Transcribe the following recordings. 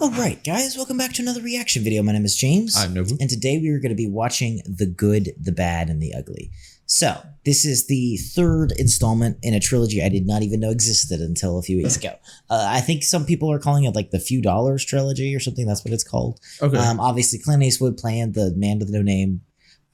All right, guys, welcome back to another reaction video. My name is James. I'm Nobu. And today we are going to be watching The Good, the Bad, and the Ugly. So, this is the third installment in a trilogy I did not even know existed until a few weeks ago. I think some people are calling it like the Few Dollars trilogy or something. That's what it's called. Okay. Obviously, Clint Eastwood playing the man with no name.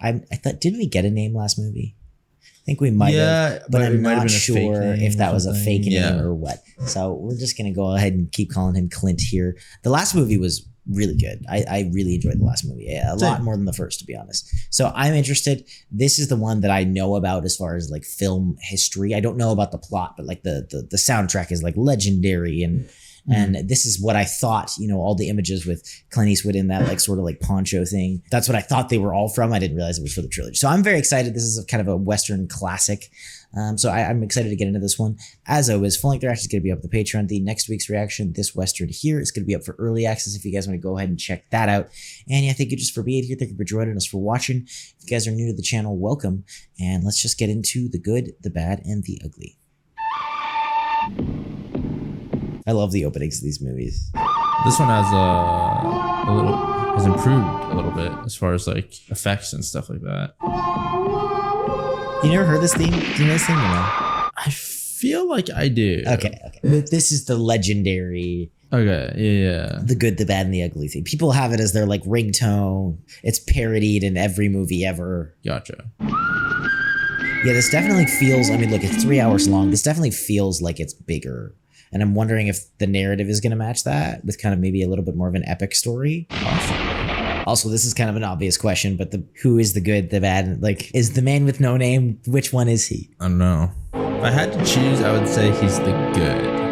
I thought, didn't we get a name last movie? I think we might have, but I'm not sure if that was a fake name or what. So we're just going to go ahead and keep calling him Clint here. The last movie was really good. I really enjoyed the last movie. A lot more than the first, to be honest. So I'm interested. This is the one that I know about as far as like film history. I don't know about the plot, but like the soundtrack is like legendary and this is what I thought, you know, all the images with Clint Eastwood in that like sort of like poncho thing. That's what I thought they were all from. I didn't realize it was for the trilogy. So I'm very excited. This is kind of a Western classic. So I'm excited to get into this one. As always, full-length reaction is going to be up on the Patreon. The next week's reaction, this Western here, is going to be up for early access if you guys want to go ahead and check that out. And yeah, thank you just for being here. Thank you for joining us, for watching. If you guys are new to the channel, welcome. And let's just get into the good, the bad, and the ugly. I love the openings of these movies. This one has has improved a little bit as far as like effects and stuff like that. You never heard this theme? Do you know this theme or no? I feel like I do. Okay. But this is the legendary. Okay, yeah. The good, the bad, and the ugly theme. People have it as their like ringtone. It's parodied in every movie ever. Gotcha. Yeah, this definitely feels. I mean, look, it's 3 hours long. This definitely feels like it's bigger. And I'm wondering if the narrative is going to match that with kind of maybe a little bit more of an epic story. Also, this is kind of an obvious question, but who is the good, the bad? Like, is the man with no name, which one is he? I don't know. If I had to choose, I would say he's the good.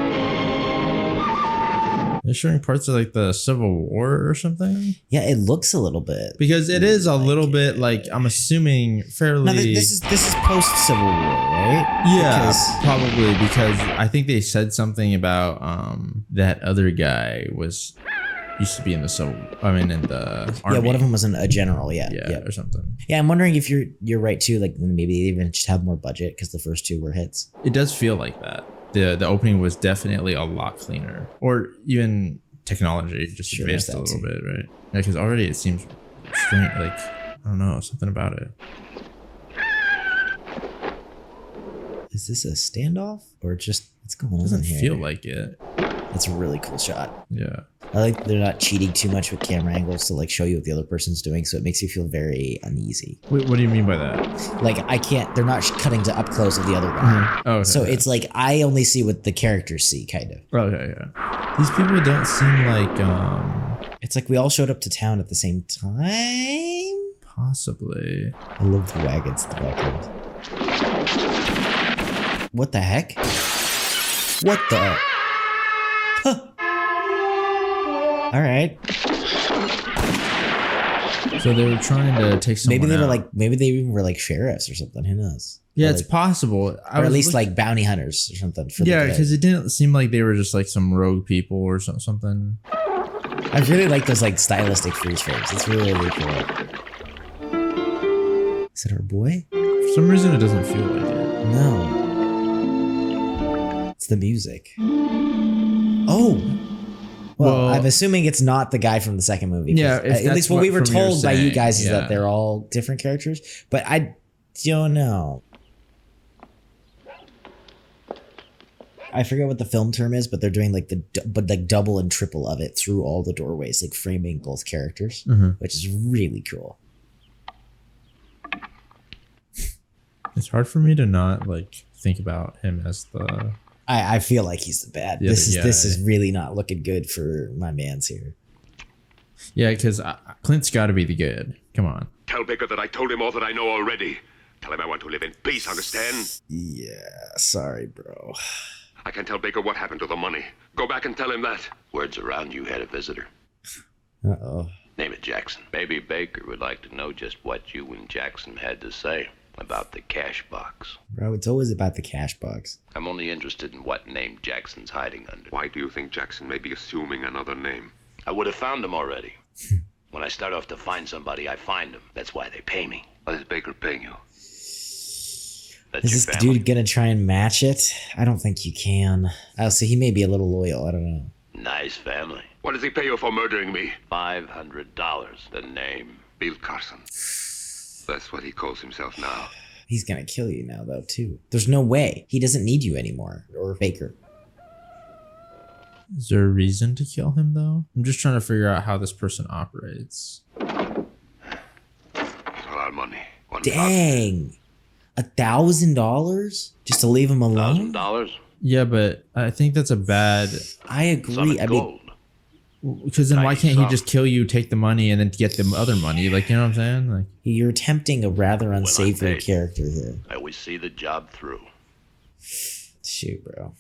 They're showing parts of like the Civil War or something. Yeah, it looks a little bit. Because it is a little bit like, I'm assuming fairly. No, this is post Civil War, right? Yeah, probably, because I think they said something about that other guy used to be in the in the army. Yeah, one of them was a general. Yeah, or something. Yeah, I'm wondering if you're right too. Like maybe they even just have more budget because the first two were hits. It does feel like that. The opening was definitely a lot cleaner, or even technology just advanced a little bit, right? Yeah, because already it seems strange. Like, I don't know, something about it. Is this a standoff or just what's going on here? Doesn't feel like it. That's a really cool shot. Yeah. I like they're not cheating too much with camera angles to like show you what the other person's doing, so it makes you feel very uneasy. Wait, what do you mean by that? Like they're not cutting to up close of the other guy. Oh, okay, so it's like I only see what the characters see, kind of. Okay, yeah. These people don't seem like It's like we all showed up to town at the same time. Possibly. I love the wagons in the background. What the heck? What the? Huh. All right. So they were trying to take someone Maybe they even were like sheriffs or something. Who knows? Yeah, it's possible. Or at least like bounty hunters or something. Yeah, because it didn't seem like they were just like some rogue people or something. I really like those like stylistic freeze frames. It's really, really cool. Is it our boy? For some reason, it doesn't feel like it. No. It's the music. Oh. Well, I'm assuming it's not the guy from the second movie. Yeah, at least what we were told by you guys is that they're all different characters. But I don't know. I forget what the film term is, but they're doing like double and triple of it through all the doorways, like framing both characters, which is really cool. It's hard for me to not like think about him as the. I feel like he's the bad. This is really not looking good for my man's here. Yeah, because Clint's got to be the good. Come on. Tell Baker that I told him all that I know already. Tell him I want to live in peace, understand? Yeah, sorry, bro. I can tell Baker what happened to the money. Go back and tell him that. Words around you had a visitor. Uh-oh. Name it Jackson. Maybe Baker would like to know just what you and Jackson had to say about the cash box. Bro, it's always about the cash box. I'm only interested in what name Jackson's hiding under. Why do you think Jackson may be assuming another name? I would have found him already. When I start off to find somebody, I find them. That's why they pay me. What is Baker paying you? That's is this dude gonna try and match it? I don't think you can. Oh, so he may be a little loyal. I don't know. Nice family. What does he pay you for murdering me? $500. The name. Bill Carson. That's what he calls himself now. He's gonna kill you now, though, too. There's no way. He doesn't need you anymore. Or Baker. Is there a reason to kill him, though? I'm just trying to figure out how this person operates. It's a lot of money. Dang. $1,000? Just to leave him alone? $1,000? Yeah, but I think that's a bad... I agree. I mean, because then why can't he just kill you, take the money, and then get the other money? Like, you know what I'm saying? Like, you're tempting a rather unsavory character here. I always see the job through. Shoot, bro.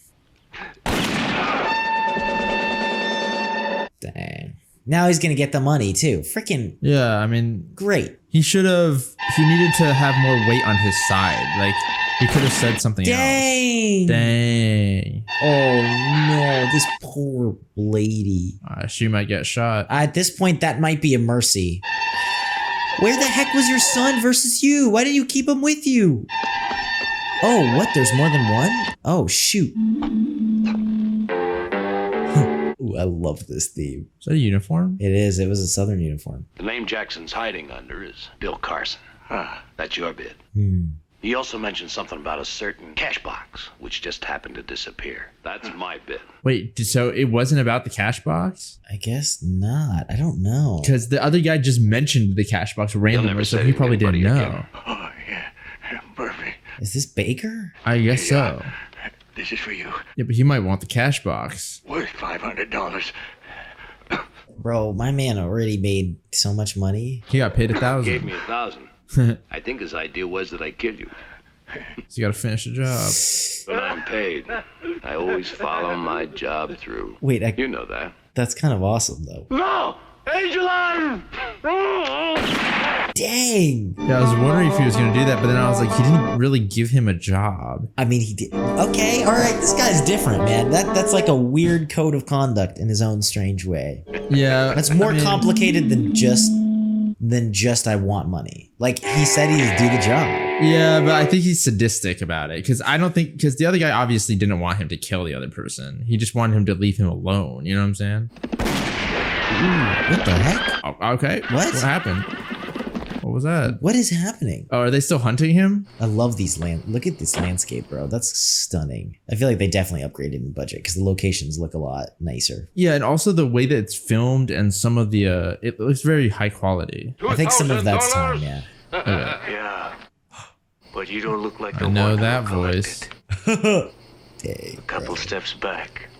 Dang. Now he's gonna get the money too. Freaking yeah, I mean, great. He needed to have more weight on his side. Like, he could have said something else. Dang. Oh no, this poor lady. She might get shot. At this point, that might be a mercy. Where the heck was your son versus you? Why did you keep him with you? Oh, what? There's more than one? Oh, shoot. Ooh, I love this theme. Is that a uniform? It is. It was a Southern uniform. The name Jackson's hiding under is Bill Carson. That's your bid. Hmm. He also mentioned something about a certain cash box, which just happened to disappear. That's my bid. Wait, so it wasn't about the cash box? I guess not. I don't know. Because the other guy just mentioned the cash box randomly, so he probably didn't know. Oh, yeah. Perfect. Is this Baker? I guess so. This is for you. Yeah, but he might want the cash box. Worth $500. Bro, my man already made so much money. He got paid $1,000. Gave me $1,000. I think his idea was that I kill you. So you gotta finish the job. When I'm paid, I always follow my job through. Wait, you know that. That's kind of awesome, though. No! Angela! Dang! Yeah, I was wondering if he was gonna do that, but then I was like, he didn't really give him a job. I mean, he did. Okay, all right. This guy's different, man. That's like a weird code of conduct in his own strange way. Yeah, that's more complicated than just I want money. Like, he said he'd do the job. Yeah, but I think he's sadistic about it, because because the other guy obviously didn't want him to kill the other person. He just wanted him to leave him alone. You know what I'm saying? Ooh, what the heck? Oh, okay. What happened? What was that? What is happening? Oh, are they still hunting him? I love these look at this landscape, bro. That's stunning. I feel like they definitely upgraded in budget because the locations look a lot nicer. Yeah, and also the way that it's filmed and some of the it looks very high quality. I think some of that's time, yeah. Okay. Yeah. But you don't look like the I know that voice. Dang, a couple steps back.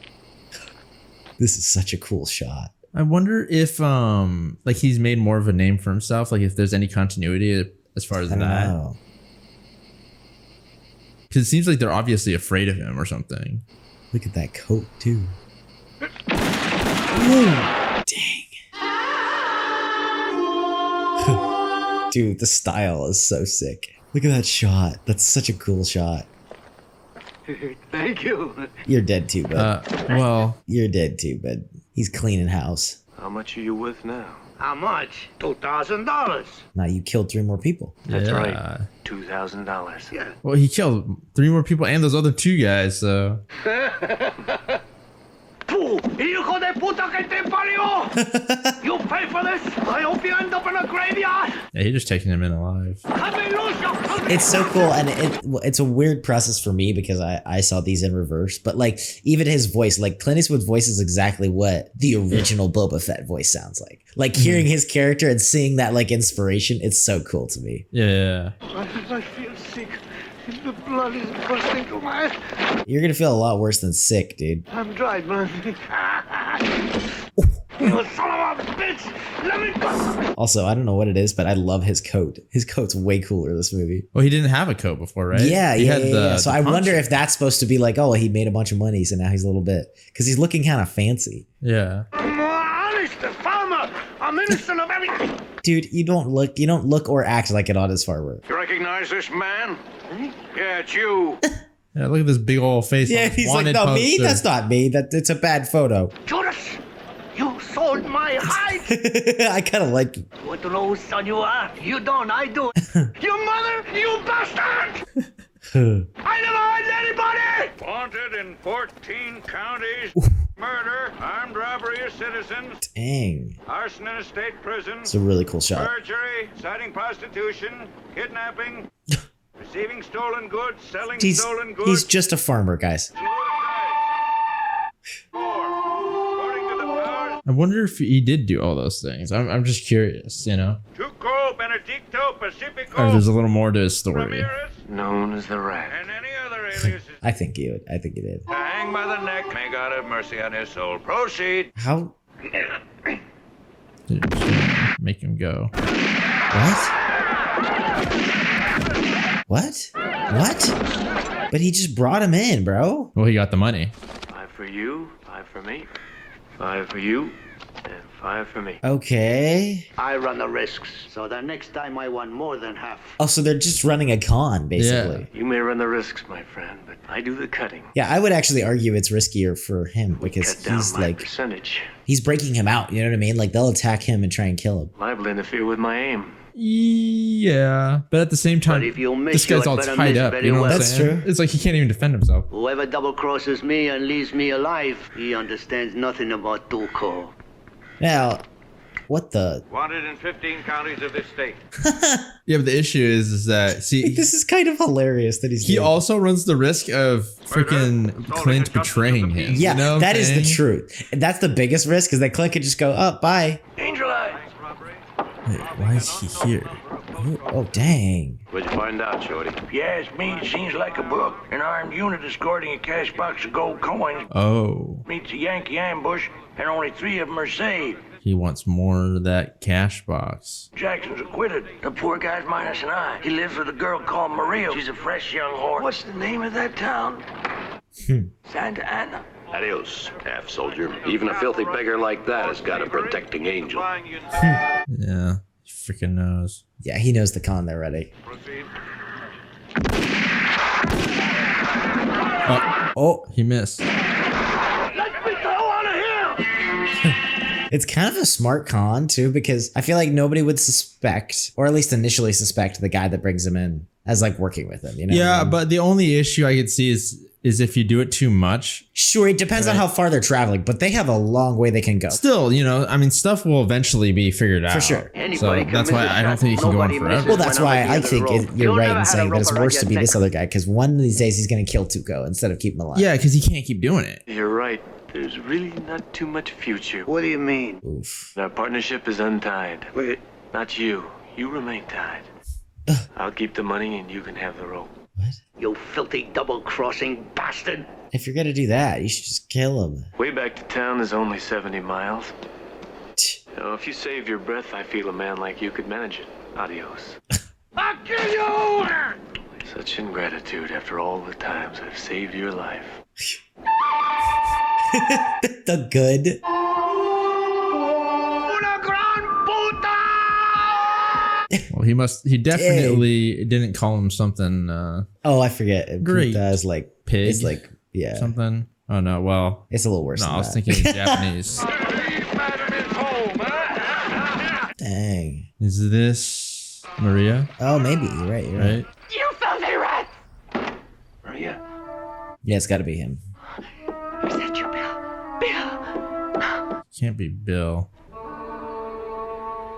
This is such a cool shot. I wonder if like he's made more of a name for himself, like if there's any continuity as far as that. Know. Because it seems like they're obviously afraid of him or something. Look at that coat too. Ooh, dang. Dude, the style is so sick. Look at that shot. That's such a cool shot. Thank you. You're dead too, bud. Well, you're dead too, bud. He's cleaning house. How much are you worth now? How much? $2,000. Now you killed 3 more people. That's right. $2,000. Yeah. Well, he killed 3 more people and those other 2 guys, so. Hijo de puta que te parió! You pay for this! I hope you end up in a graveyard! Yeah, he's just taking him in alive. It's so cool, and it's a weird process for me because I saw these in reverse, but like even his voice, like Clint Eastwood's voice is exactly what the original Boba Fett voice sounds like. Like hearing his character and seeing that like inspiration, it's so cool to me. Yeah. I feel sick. The blood is bursting to my head. You're gonna feel a lot worse than sick, dude. I'm dried, man. You son of a bitch! Let me go! Also, I don't know what it is, but I love his coat. His coat's way cooler in this movie. Well, he didn't have a coat before, right? Yeah, he yeah, had yeah. So I wonder punch. if that's supposed to be like, oh, he made a bunch of money, so now he's a little bit, because he's looking kind of fancy. Yeah. I'm honest, farmer. I'm innocent of everything. Dude, you don't look or act like an honest farmer. You recognize this man? Yeah, it's you. Yeah, look at this big old face. Yeah, he's like, no, poster. me? That's not me. It's a bad photo. Judas, you sold my hide. I kind of like it. You want to know whose son you are? You don't, I do. Your mother, you bastard! I never hurt anybody! Wanted in 14 counties. Murder, armed robbery of citizens, Dang. arson in a state prison, It's a really cool shot. perjury, inciting prostitution, kidnapping, receiving stolen goods, selling He's stolen goods. he's just a farmer, guys. According to the powers, I wonder if he did do all those things. I'm just curious, you know. Tuco, Benedicto, Pacifico, Or there's a little more to his story. Ramirez, Known as the Rat. and any other aliases. I think he did. To hang by the neck, may God have mercy on his soul. Proceed. How? Make him go. What? But he just brought him in, bro. Well, he got the money. 5 for you, 5 for me, 5 for you, and 5 for me. Okay. I run the risks, so the next time I want more than half. Oh, so they're just running a con, basically. You may run the risks, my friend, but I do the cutting. Yeah, I would actually argue it's riskier for him because Cut down he's my like, percentage. he's breaking him out. You know what I mean? Like they'll attack him and try and kill him. Liable to interfere with my aim. Yeah, but at the same time, But if you miss, this guy's you all had better tied miss up. very You know what well. I'm That's saying? true. It's like he can't even defend himself. Whoever double crosses me and leaves me alive, he understands nothing about Tuco. Now, what the? Wanted in 15 counties of this state. Yeah, but the issue is that This is kind of hilarious that he's. he doing. also runs the risk of freaking Clint betraying him. Yeah, you know that is the saying? truth. And that's the biggest risk, is that Clint could just go, oh, bye. Angel Eye! Wait, why is he here? Oh, dang. What'd you find out, Shorty? If you ask me, it seems like a book. An armed unit escorting a cash box of gold coins Oh, meets a Yankee ambush, and only 3 of them are saved. he wants more of that cash box. Jackson's acquitted. The poor guy's minus an eye. He lives with a girl called Maria. She's a fresh young horse. What's the name of that town? Santa Ana. Adios, half soldier. Even a filthy beggar like that has got a protecting angel. Yeah, he freaking knows. Yeah, he knows the con they're ready. Proceed. Oh, He missed. Let's be throw on a hill! it's kind of a smart con, too, because I feel like nobody would suspect, or at least initially suspect, the guy that brings him in as like working with him. You know? what I Yeah, mean? but the only issue I could see is if you do it too much. Sure, it depends on how far they're traveling, but they have a long way they can go. Still, you know, I mean, stuff will eventually be figured out. For sure. So Anybody can that's miss why a I don't shot. think he can go on Nobody forever. misses. Well, that's When why I'm at the I end of the think rope. you're You'll right never in had saying a that it's rope around worse to your be neck. this other guy, because one of these days he's going to kill Tuco instead of keep him alive. Yeah, because he can't keep doing it. You're right. There's really not too much future. What do you mean? Oof. Our partnership is untied. Wait, Not you. You remain tied. I'll keep the money and you can have the rope. What? you filthy double-crossing bastard! If you're going to do that, you should just kill him. Way back to town is only 70 miles. So if you save your breath, I feel a man like you could manage it. Adios. I'll kill you! Such ingratitude after all the times I've saved your life. The good. Una gran puta! Well, he definitely didn't call him something Oh, I forget. Great. Puta is like pig. It's like, yeah. something. Oh no, well, It's a little worse no, than I was that. thinking Japanese. Dang. Is this Maria? Oh, maybe. You're right. You're right. Right? You filthy rat! Maria? Yeah, it's got to be him. Is that you, Bill? Bill! Can't be Bill.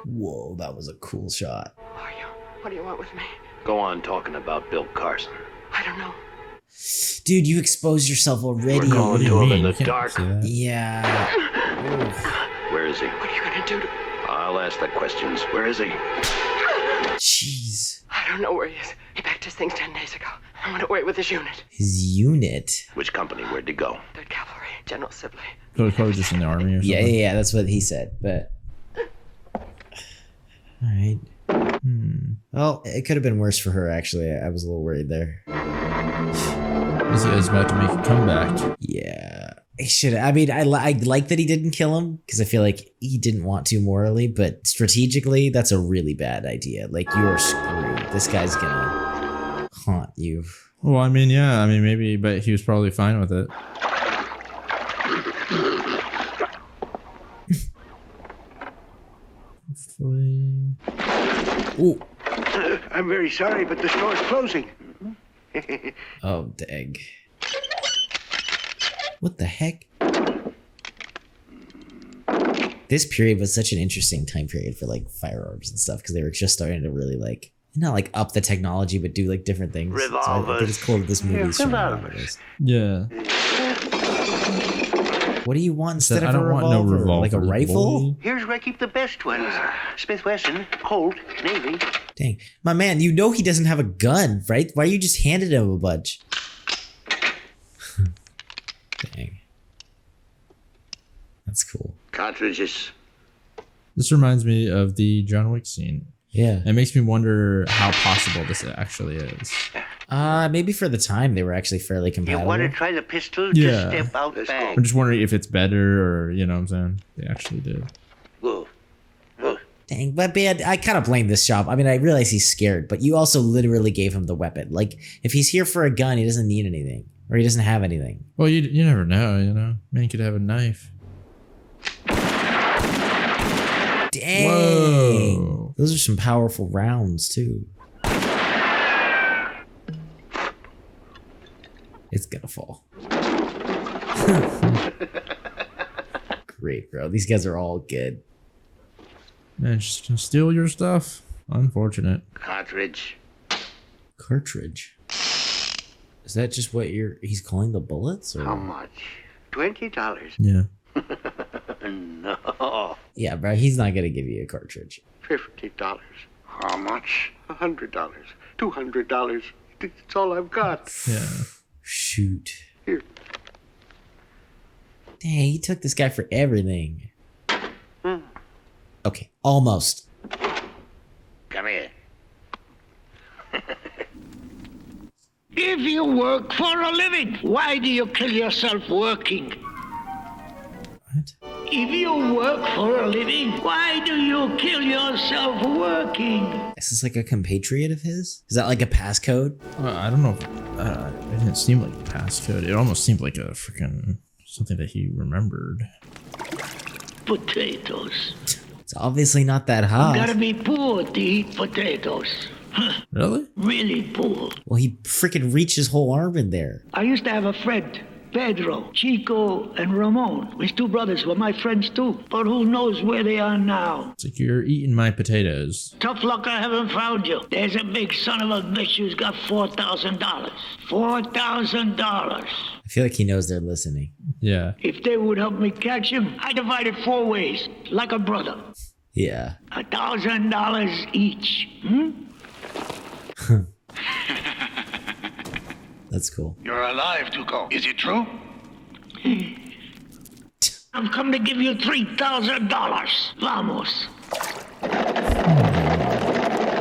Whoa, that was a cool shot. Who are you? What do you want with me? Go on talking about Bill Carson. I don't know. Dude, you exposed yourself already. We're going What do to you him mean? in the You can't dark. see that. Yeah. Oof. Where is he? What are you gonna do to... I'll ask the questions. Where is he? Jeez. I don't know where he is. He packed his things 10 days ago. I went away with his unit. His unit. Which company? Where'd he go? Third Cavalry. General Sibley. So he's probably just in the army or something. Yeah, that's what he said. But all right. Well, it could have been worse for her. Actually, I was a little worried there. He's about to make a comeback. Yeah, he should. I mean, I like that he didn't kill him because I feel like he didn't want to morally, but strategically, that's a really bad idea. Like, you're screwed. This guy's gonna haunt you. Well, I mean, yeah, I mean, maybe, but he was probably fine with it. Hopefully. Ooh. I'm very sorry, but the store's closing. Oh, dang. What the heck? This period was such an interesting time period for like firearms and stuff because they were just starting to really like not like up the technology, but do like different things. Revolvers. So I think it's cool that this movie's showing revolvers. Yeah. What do you want instead I of a don't want no revolver? revolver. Like a rifle? Boy. Here's where I keep the best ones. Smith Wesson, Colt, Navy. Dang. My man, you know he doesn't have a gun, right? Why you just handed him a bunch? Dang. That's cool. Cartridges. This reminds me of the John Wick scene. Yeah. It makes me wonder how possible this actually is. Maybe for the time they were actually fairly You compatible. want to try the pistol? Yeah. Just step out back. I'm just wondering if it's better or, you know what I'm saying? They actually did. Whoa. Dang, but man, I kind of blame this shop. I mean, I realize he's scared, but you also literally gave him the weapon. Like, if he's here for a gun, he doesn't need anything. Or he doesn't have anything. Well, you never know, you know? Man could have a knife. Dang. Whoa. Those are some powerful rounds, too. It's gonna fall. Great, bro. These guys are all good. Man, just gonna steal your stuff? Unfortunate. Cartridge. Cartridge. Is that just what he's calling the bullets? Or? How much? $20. Yeah. No. Yeah, bro. He's not gonna give you a cartridge. $50. How much? $100. $200. That's all I've got. Yeah. Shoot. Here. Dang, he took this guy for everything. Okay, almost. Come here. If you work for a living, why do you kill yourself working? What? If you work for a living, why do you kill yourself working? Is this like a compatriot of his? Is that like a passcode? I don't know. It didn't seem like a passcode. It almost seemed like a freaking something that he remembered. Potatoes. It's obviously not that hot. Gotta be poor to eat potatoes. Really? Really poor. Well, he freaking reached his whole arm in there. I used to have a friend, Pedro, Chico, and Ramon. His two brothers were my friends too, but who knows where they are now. It's like you're eating my potatoes. Tough luck I haven't found you. There's a big son of a bitch who's got $4,000. $4,000. I feel like he knows they're listening. Yeah. If they would help me catch him, I divide it 4 ways, like a brother. Yeah. $1,000 each. That's cool. You're alive, Tuco. Is it true? I've come to give you $3,000. Vamos.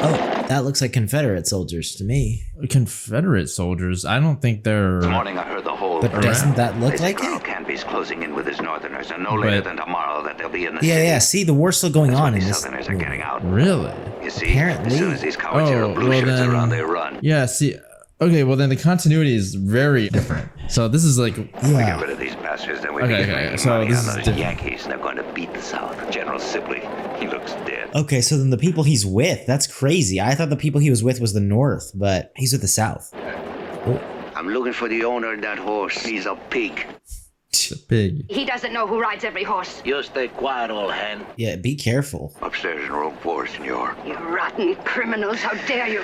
Oh, that looks like Confederate soldiers to me. Confederate soldiers? I don't think they're... This morning I heard the whole... But doesn't that look like Colonel it? Canby's closing in with his northerners, and no later than tomorrow that they'll be in the Yeah, city. yeah. See, the war's still going on in These this southerners are movie. getting out. Really? You see, Apparently. as soon as these cowards hear blue well shirts then- around, they run. Yeah, see... Okay, well then the continuity is very different. So this is like... We get Yeah. rid of these bastards, then we Okay, begin okay, making so money this on is those different. Yankees. They're going to beat the South. General Sibley, he looks dead. Okay, so then the people he's with, that's crazy. I thought the people he was with was the North, but he's with the South. Oh, I'm looking for the owner of that horse. He's a pig. It's a pig. He doesn't know who rides every horse. You stay quiet, old hen. yeah, be careful. Upstairs in room 4, senor. You rotten criminals, how dare you?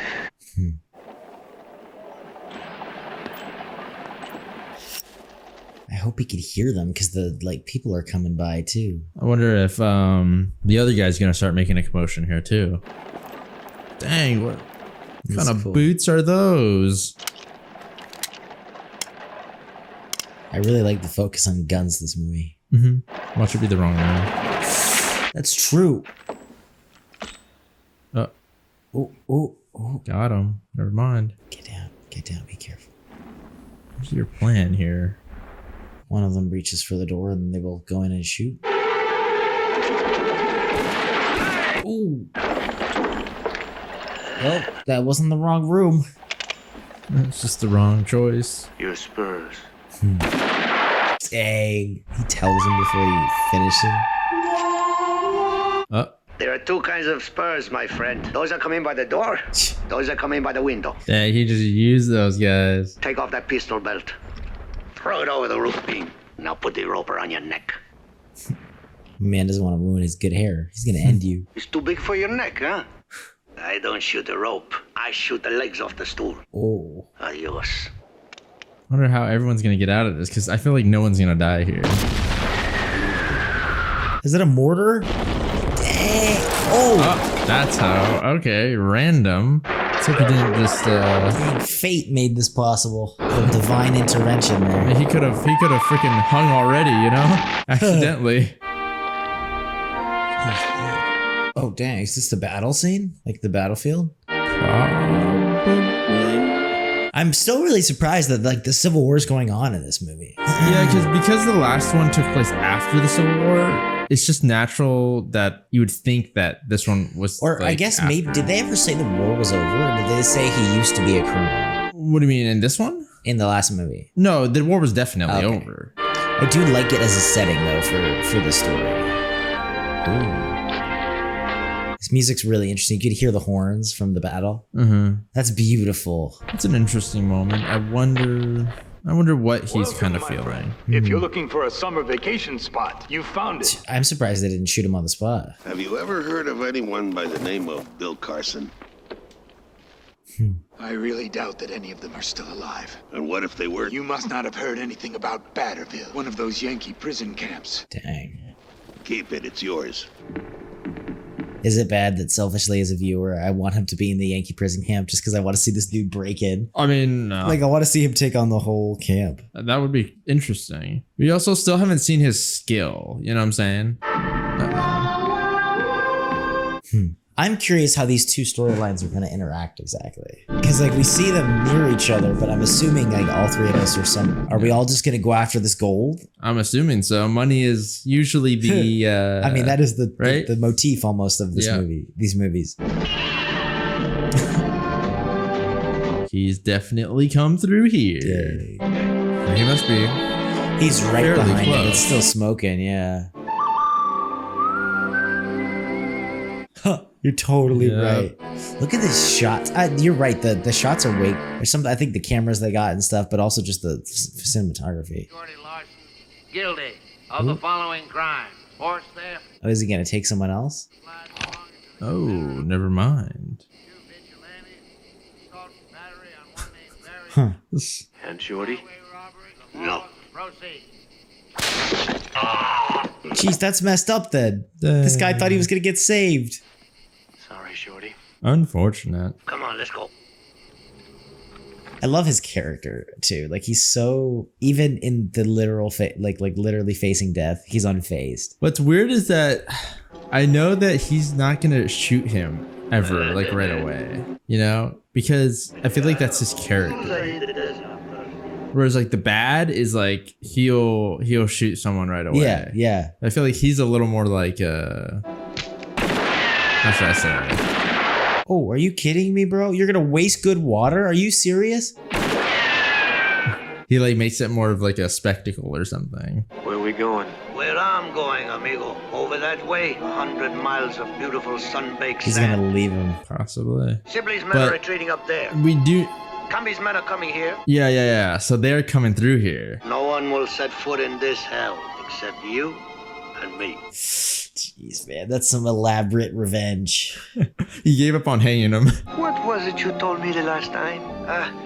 I hope he could hear them because the people are coming by too. I wonder if the other guy's gonna start making a commotion here too. Dang, what That's kind of cool. boots are those? I really like the focus on guns this movie. Mm-hmm. Watch it be the wrong way. That's true. Oh, Oh, got him. Never mind. get down, be careful. What's your plan here? One of them reaches for the door and then they both go in and shoot. Ooh. Well, that wasn't the wrong room. It's just the wrong choice. Your spurs. Dang. He tells him before he finishes. There are 2 kinds of spurs, my friend. Those that come in by the door. Those that come in by the window. Dang, he just used those guys. Take off that pistol belt. Throw it over the roof beam. Now put the rope around your neck. Man doesn't want to ruin his good hair. He's going to end you. It's too big for your neck, huh? I don't shoot the rope. I shoot the legs off the stool. Oh. Adios. I wonder how everyone's going to get out of this, because I feel like no one's going to die here. Is it a mortar? Dang. Oh, that's how. Okay, random. It's like he didn't just. Fate made this possible. The divine intervention there. I mean, he could have freaking hung already, you know, accidentally. Oh dang! Is this the battle scene? Like the battlefield? Probably. I'm still really surprised that like the Civil War is going on in this movie. Yeah, because the last one took place after the Civil War. It's just natural that you would think that this one was. Or like I guess after. Maybe did they ever say the war was over, or did they say he used to be a criminal? What do you mean in this one? In the last movie? No, the war was definitely over. I do like it as a setting though for the story. Ooh. This music's really interesting. You could hear the horns from the battle. Mm-hmm. That's beautiful. It's an interesting moment. I wonder what he's kind of feeling. If you're looking for a summer vacation spot, you found it. I'm surprised they didn't shoot him on the spot. Have you ever heard of anyone by the name of Bill Carson? I really doubt that any of them are still alive. And what if they were? You must not have heard anything about Batterville, one of those Yankee prison camps. Dang. Keep it, it's yours. Is it bad that selfishly as a viewer, I want him to be in the Yankee prison camp just because I want to see this dude break in? I mean, no. Like, I want to see him take on the whole camp. That would be interesting. We also still haven't seen his skill. You know what I'm saying? I'm curious how these two storylines are going to interact exactly. Because, like, we see them near each other, but I'm assuming, like, all three of us are we all just going to go after this gold? I'm assuming so. Money is usually the... I mean, that is right? the motif almost of this movie, these movies. He's definitely come through here. Yeah. He must be. He's right behind it. It's still smoking, yeah. You're totally right. Look at this shot. You're right. The shots are way. There's some. I think the cameras they got and stuff, but also just the cinematography. Guilty of the following crimes: horse theft. Oh, is he gonna take someone else? Oh, never mind. Huh. And Shorty? No. Jeez, that's messed up. Then this guy thought he was gonna get saved. Sorry, Shorty. Unfortunate. Come on, let's go. I love his character too. Like he's so even in the literal like literally facing death, he's unfazed. What's weird is that I know that he's not gonna shoot him ever, like right away. You know, because I feel like that's his character. Whereas like the bad is like he'll shoot someone right away. Yeah, yeah. I feel like he's a little more like how should I say? Oh, are you kidding me, bro? You're gonna waste good water? Are you serious? He like makes it more of like a spectacle or something. Where are we going? Where I'm going, amigo. Over that way. 100 miles of beautiful sun-baked He's sand. gonna leave him. Possibly. Sibley's men are retreating up there. We do. Camby's men are coming here. Yeah. So they're coming through here. No one will set foot in this hell except you and me. Jeez, man, that's some elaborate revenge. He gave up on hanging him. What was it you told me the last time?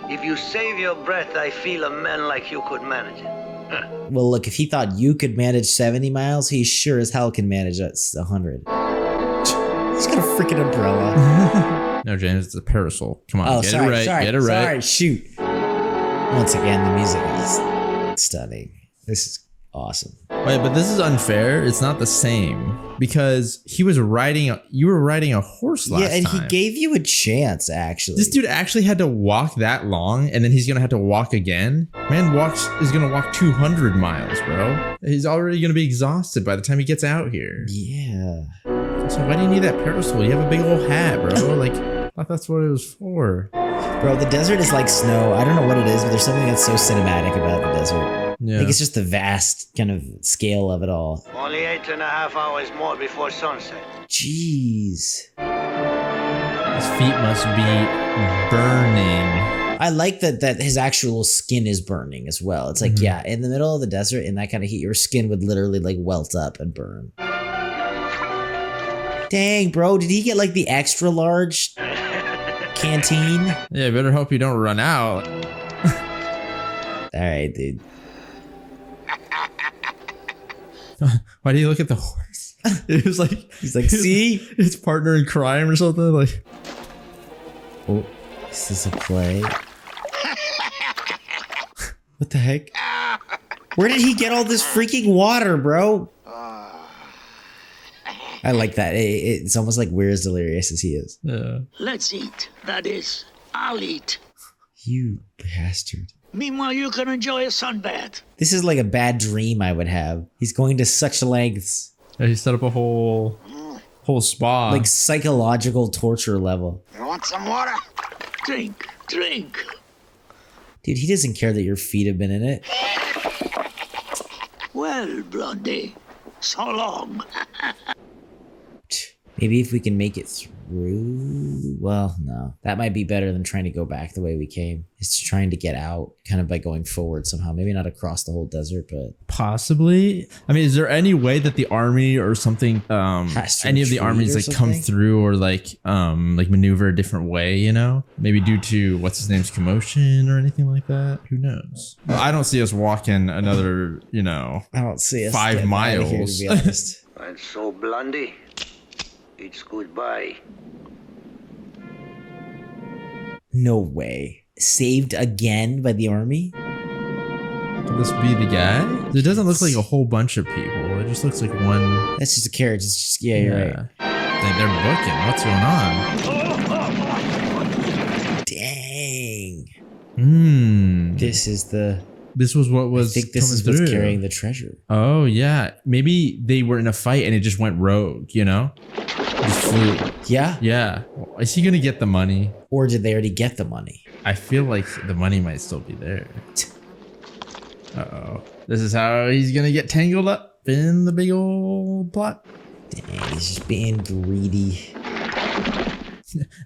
If you save your breath, I feel a man like you could manage it. Well, look, if he thought you could manage 70 miles, he sure as hell can manage 100. He's got a freaking umbrella. No, James, it's a parasol. Come on, get it right. Get it right. Sorry, shoot. Once again, the music is stunning. This is awesome. Wait, but this is unfair. It's not the same because you were riding a horse last time. Yeah, and he gave you a chance, actually. This dude actually had to walk that long, and then he's gonna have to walk again. Man is gonna walk 200 miles, bro. He's already gonna be exhausted by the time he gets out here. Yeah. So why do you need that parasol? You have a big old hat, bro. Like, I thought that's what it was for. Bro, the desert is like snow. I don't know what it is, but there's something that's so cinematic about the desert. Yeah. I think it's just the vast kind of scale of it all. Only 8.5 hours more before sunset. Jeez. His feet must be burning. I like that his actual skin is burning as well. It's like, yeah, in the middle of the desert, in that kind of heat, your skin would literally like welt up and burn. Dang, bro. Did he get like the extra large canteen? Yeah, better hope you don't run out. All right, dude. Why do you look at the horse? It was like he's like, see, his partner in crime or something. Like, oh, is this a play? What the heck? Where did he get all this freaking water, bro? I like that. It's almost like we're as delirious as he is. Yeah. Let's eat. That is, I'll eat. You bastard. Meanwhile, you can enjoy a sunbath. This is like a bad dream I would have. He's going to such lengths. Yeah, he set up a whole spa. Like psychological torture level. You want some water? Drink. Dude, he doesn't care that your feet have been in it. Well, Blondie, so long. Maybe if we can make it through. Well, no. That might be better than trying to go back the way we came. It's trying to get out kind of by going forward somehow. Maybe not across the whole desert, but possibly. I mean, is there any way that the army or something, any of the armies like come through or like maneuver a different way, you know? Maybe due to what's his name's commotion or anything like that? Who knows? Well, I don't see us walking another, I don't see us 5 miles. Here, to be honest. And so, Blondie, it's goodbye. No way. Saved again by the army? Could this be the guy? It doesn't look like a whole bunch of people. It just looks like one. That's just a carriage. It's just, yeah, you're right. They're booking. What's going on? Dang. This is the... This was what was. I think this is what's carrying the treasure. Oh yeah, maybe they were in a fight and it just went rogue. Just flew. Yeah. Yeah. Is he gonna get the money? Or did they already get the money? I feel like the money might still be there. Uh-oh. This is how he's gonna get tangled up in the big old plot. Dang, he's just being greedy.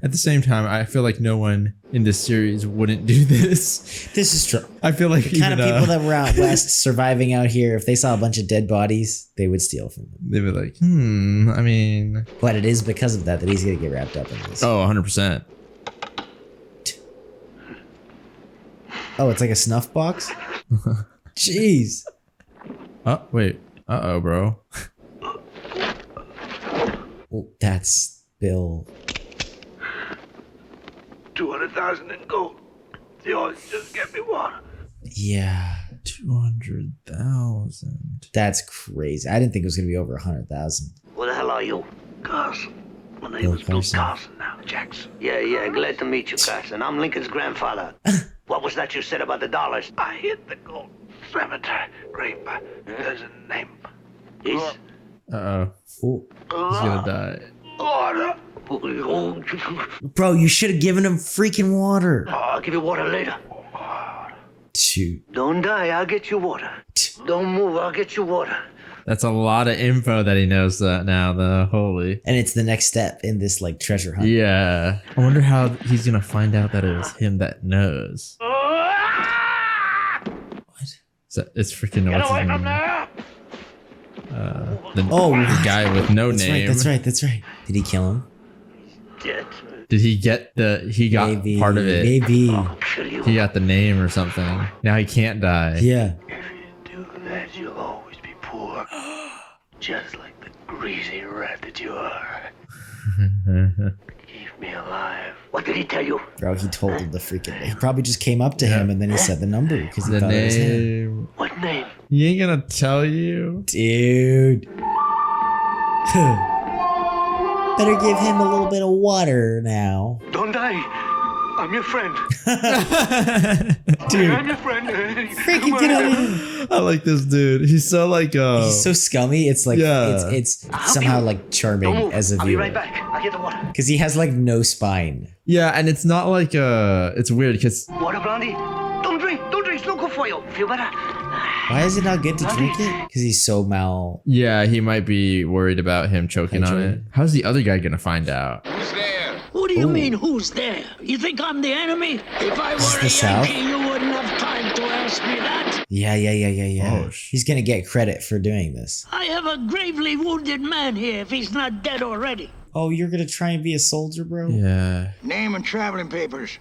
At the same time, I feel like no one in this series wouldn't do this. This is true. I feel like the kind of people that were out west surviving out here, if they saw a bunch of dead bodies, they would steal from them. They'd be like, I mean... But it is because of that he's going to get wrapped up in this. Oh, 100%. Oh, it's like a snuff box? Jeez. Oh, wait. Uh-oh, bro. Oh, that's Bill. 200,000 in gold. Just get me water. Yeah. 200,000. That's crazy. I didn't think it was going to be over 100,000. Who the hell are you? Carson. My name is Bill Carson now, Jackson. Yeah, glad to meet you, Carson. I'm Lincoln's grandfather. What was that you said about the dollars? I hit the gold cemetery. Great, there's a name. He's... Uh-oh. Ooh. He's gonna die. Water. Bro, you should have given him freaking water. I'll give you water later. Shoot. Don't die, I'll get you water. Don't move, I'll get you water. That's a lot of info that he knows that now, though. Holy. And it's the next step in this like treasure hunt. Yeah. I wonder how he's gonna find out that it was him that knows. What? It's freaking Get away from there! The guy with no name. That's right. Did he kill him? Dead. Did he get he got maybe, part of it? Maybe. He got the name or something. Now he can't die. Yeah. If you do that, you'll always be poor. Just like the greasy rat that you are. Keep me alive. What did he tell you? Bro, he told him the freaking name. He probably just came up to him and then he said the number because he thought it was him. What name? He ain't gonna tell you. Dude. Better give him a little bit of water now. Don't die. I'm your friend. Dude. I'm your friend. Freaking get out of here. I like this dude. He's so like he's so scummy. It's like it's somehow like charming as a viewer. I'll be right back. I'll get the water. Because he has like no spine. Yeah, and it's not like it's weird because water, Blondie. Don't drink. It's no good for you. Feel better. Why is it not good to drink it? Because he's so mal. Yeah, he might be worried about him choking on it. How's the other guy gonna find out? Who's there? What do you mean, who's there? You think I'm the enemy? If I were a Yankee, you wouldn't have time to ask me that. Yeah. Oh, he's gonna get credit for doing this. I have a gravely wounded man here if he's not dead already. Oh, you're gonna try and be a soldier, bro? Yeah. Name and traveling papers.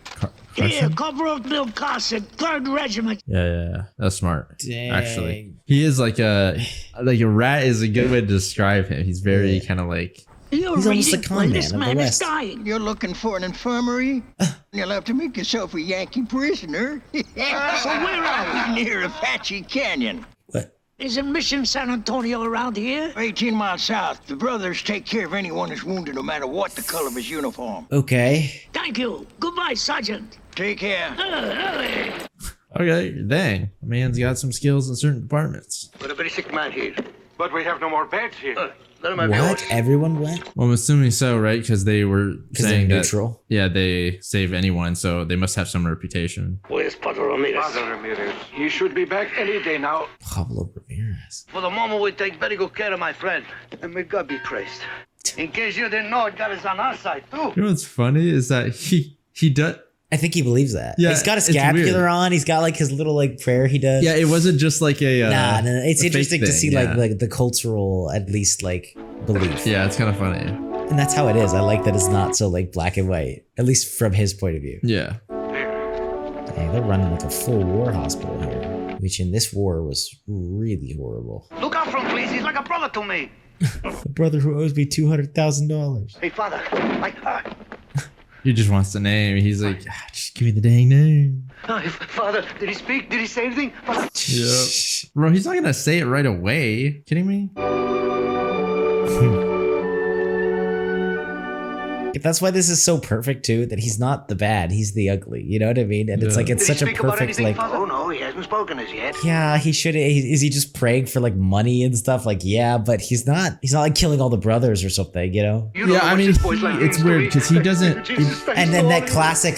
Here, cover of Bill Carson, 3rd Regiment. Yeah. That's smart. Dang. Actually, he is like a rat is a good way to describe him. He's very kind of like. He's almost a con man of the West. You're looking for an infirmary? You'll have to make yourself a Yankee prisoner. So where are we? Near Apache Canyon. What? Isn't Mission San Antonio around here? 18 miles south. The brothers take care of anyone who's wounded, no matter what the color of his uniform. Okay. Thank you. Goodbye, Sergeant. Take care. Okay, dang. The man's got some skills in certain departments. We're a very sick man here. But we have no more beds here. Let him have yours. What? Everyone went? Well, I'm assuming so, right? Because they were saying they're that. neutral. Yeah, they save anyone, so they must have some reputation. Where's Padre Ramirez? Father Ramirez. He should be back any day now. Pablo Ramirez. For the moment, we take very good care of my friend. And may God be praised. In case you didn't know, God is on our side, too. You know what's funny is that he does. I think he believes that. Yeah, he's got a it's scapular weird. on. He's got like his little like prayer he does. Yeah, it wasn't just like a. Nah, no. It's a interesting fake to thing, see like the cultural, at least like belief. Yeah, it's kind of funny. And that's how it is. I like that it's not so like black and white, at least from his point of view. Yeah. Hey, they're running like a full war hospital here, which in this war was really horrible. Look out for him, please. He's like a brother to me. A brother who owes me $200,000. Hey, Father. He just wants the name. He's like, just give me the dang name. Father, did he speak? Did he say anything? Yep. Bro, he's not gonna say it right away. Kidding me? That's why this is so perfect too, that he's not the bad, he's the ugly. You know what I mean? And it's like, it's such a perfect like. Oh no, he hasn't spoken as yet. Yeah, he should. Is he just praying for like money and stuff? Like, yeah, but he's not like killing all the brothers or something, you know? Yeah, I mean, it's weird because he doesn't. And then that classic,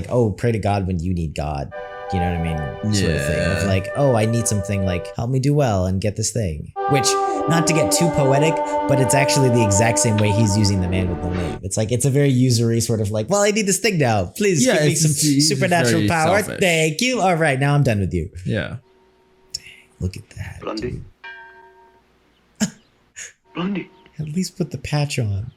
oh, pray to God when you need God. You know what I mean? Sort of thing. Of like, oh, I need something, like, help me do well and get this thing. Which, not to get too poetic, but it's actually the exact same way he's using the man with no name. It's like, it's a very usury sort of like, well, I need this thing now. Please give me some supernatural power. Selfish. Thank you. All right, now I'm done with you. Yeah. Dang, look at that. Blondie. Blondie. At least put the patch on.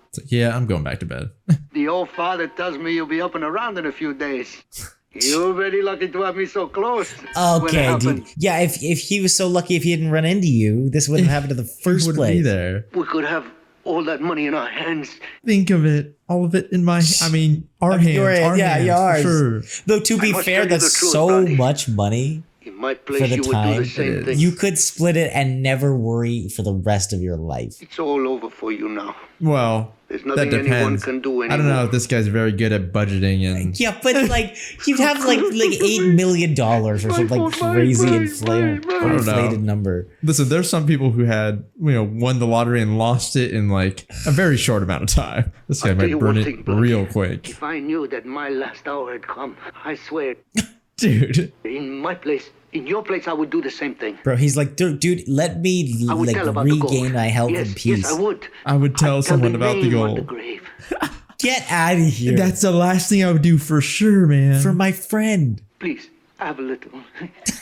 It's like, yeah, I'm going back to bed. The old father tells me you'll be up and around in a few days. You're very lucky to have me so close. Okay, dude. Yeah, if he was so lucky if he didn't run into you, this wouldn't have happened in the first place. Be there. We could have all that money in our hands. Think of it, all of it in my. I mean, our hands. Our hands, yours. for sure. Though to be fair, that's so much money. In my For place, the you would time, do the same thing. you could split it and never worry for the rest of your life. It's all over for you now. Well, There's that nothing anyone depends. can do anymore. I don't know if this guy's very good at budgeting and. Yeah, but like you'd have like $8 million or some like crazy inflated number. Listen, there's some people who had won the lottery and lost it in like a very short amount of time. This guy might burn it real quick. If I knew that my last hour had come, I swear, dude. In my place, in your place, I would do the same thing. Bro, he's like, dude, let me like regain my health and peace. Yes, I would. I would tell someone about the gold. Get out of here. That's the last thing I would do for sure, man. For my friend. Please, have a little.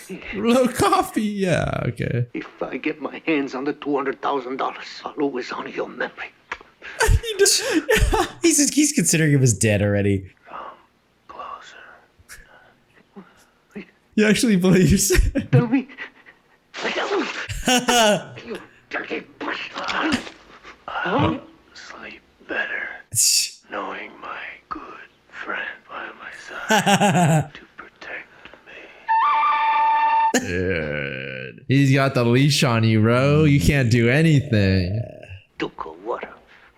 A little coffee, yeah, okay. If I get my hands on the $200,000, I'll always honor your memory. He's considering him as dead already. He actually believes. Tell me. You dirty bastard. I'll sleep better knowing my good friend by my side to protect me. Dude. He's got the leash on you, bro. You can't do anything. Duco, water.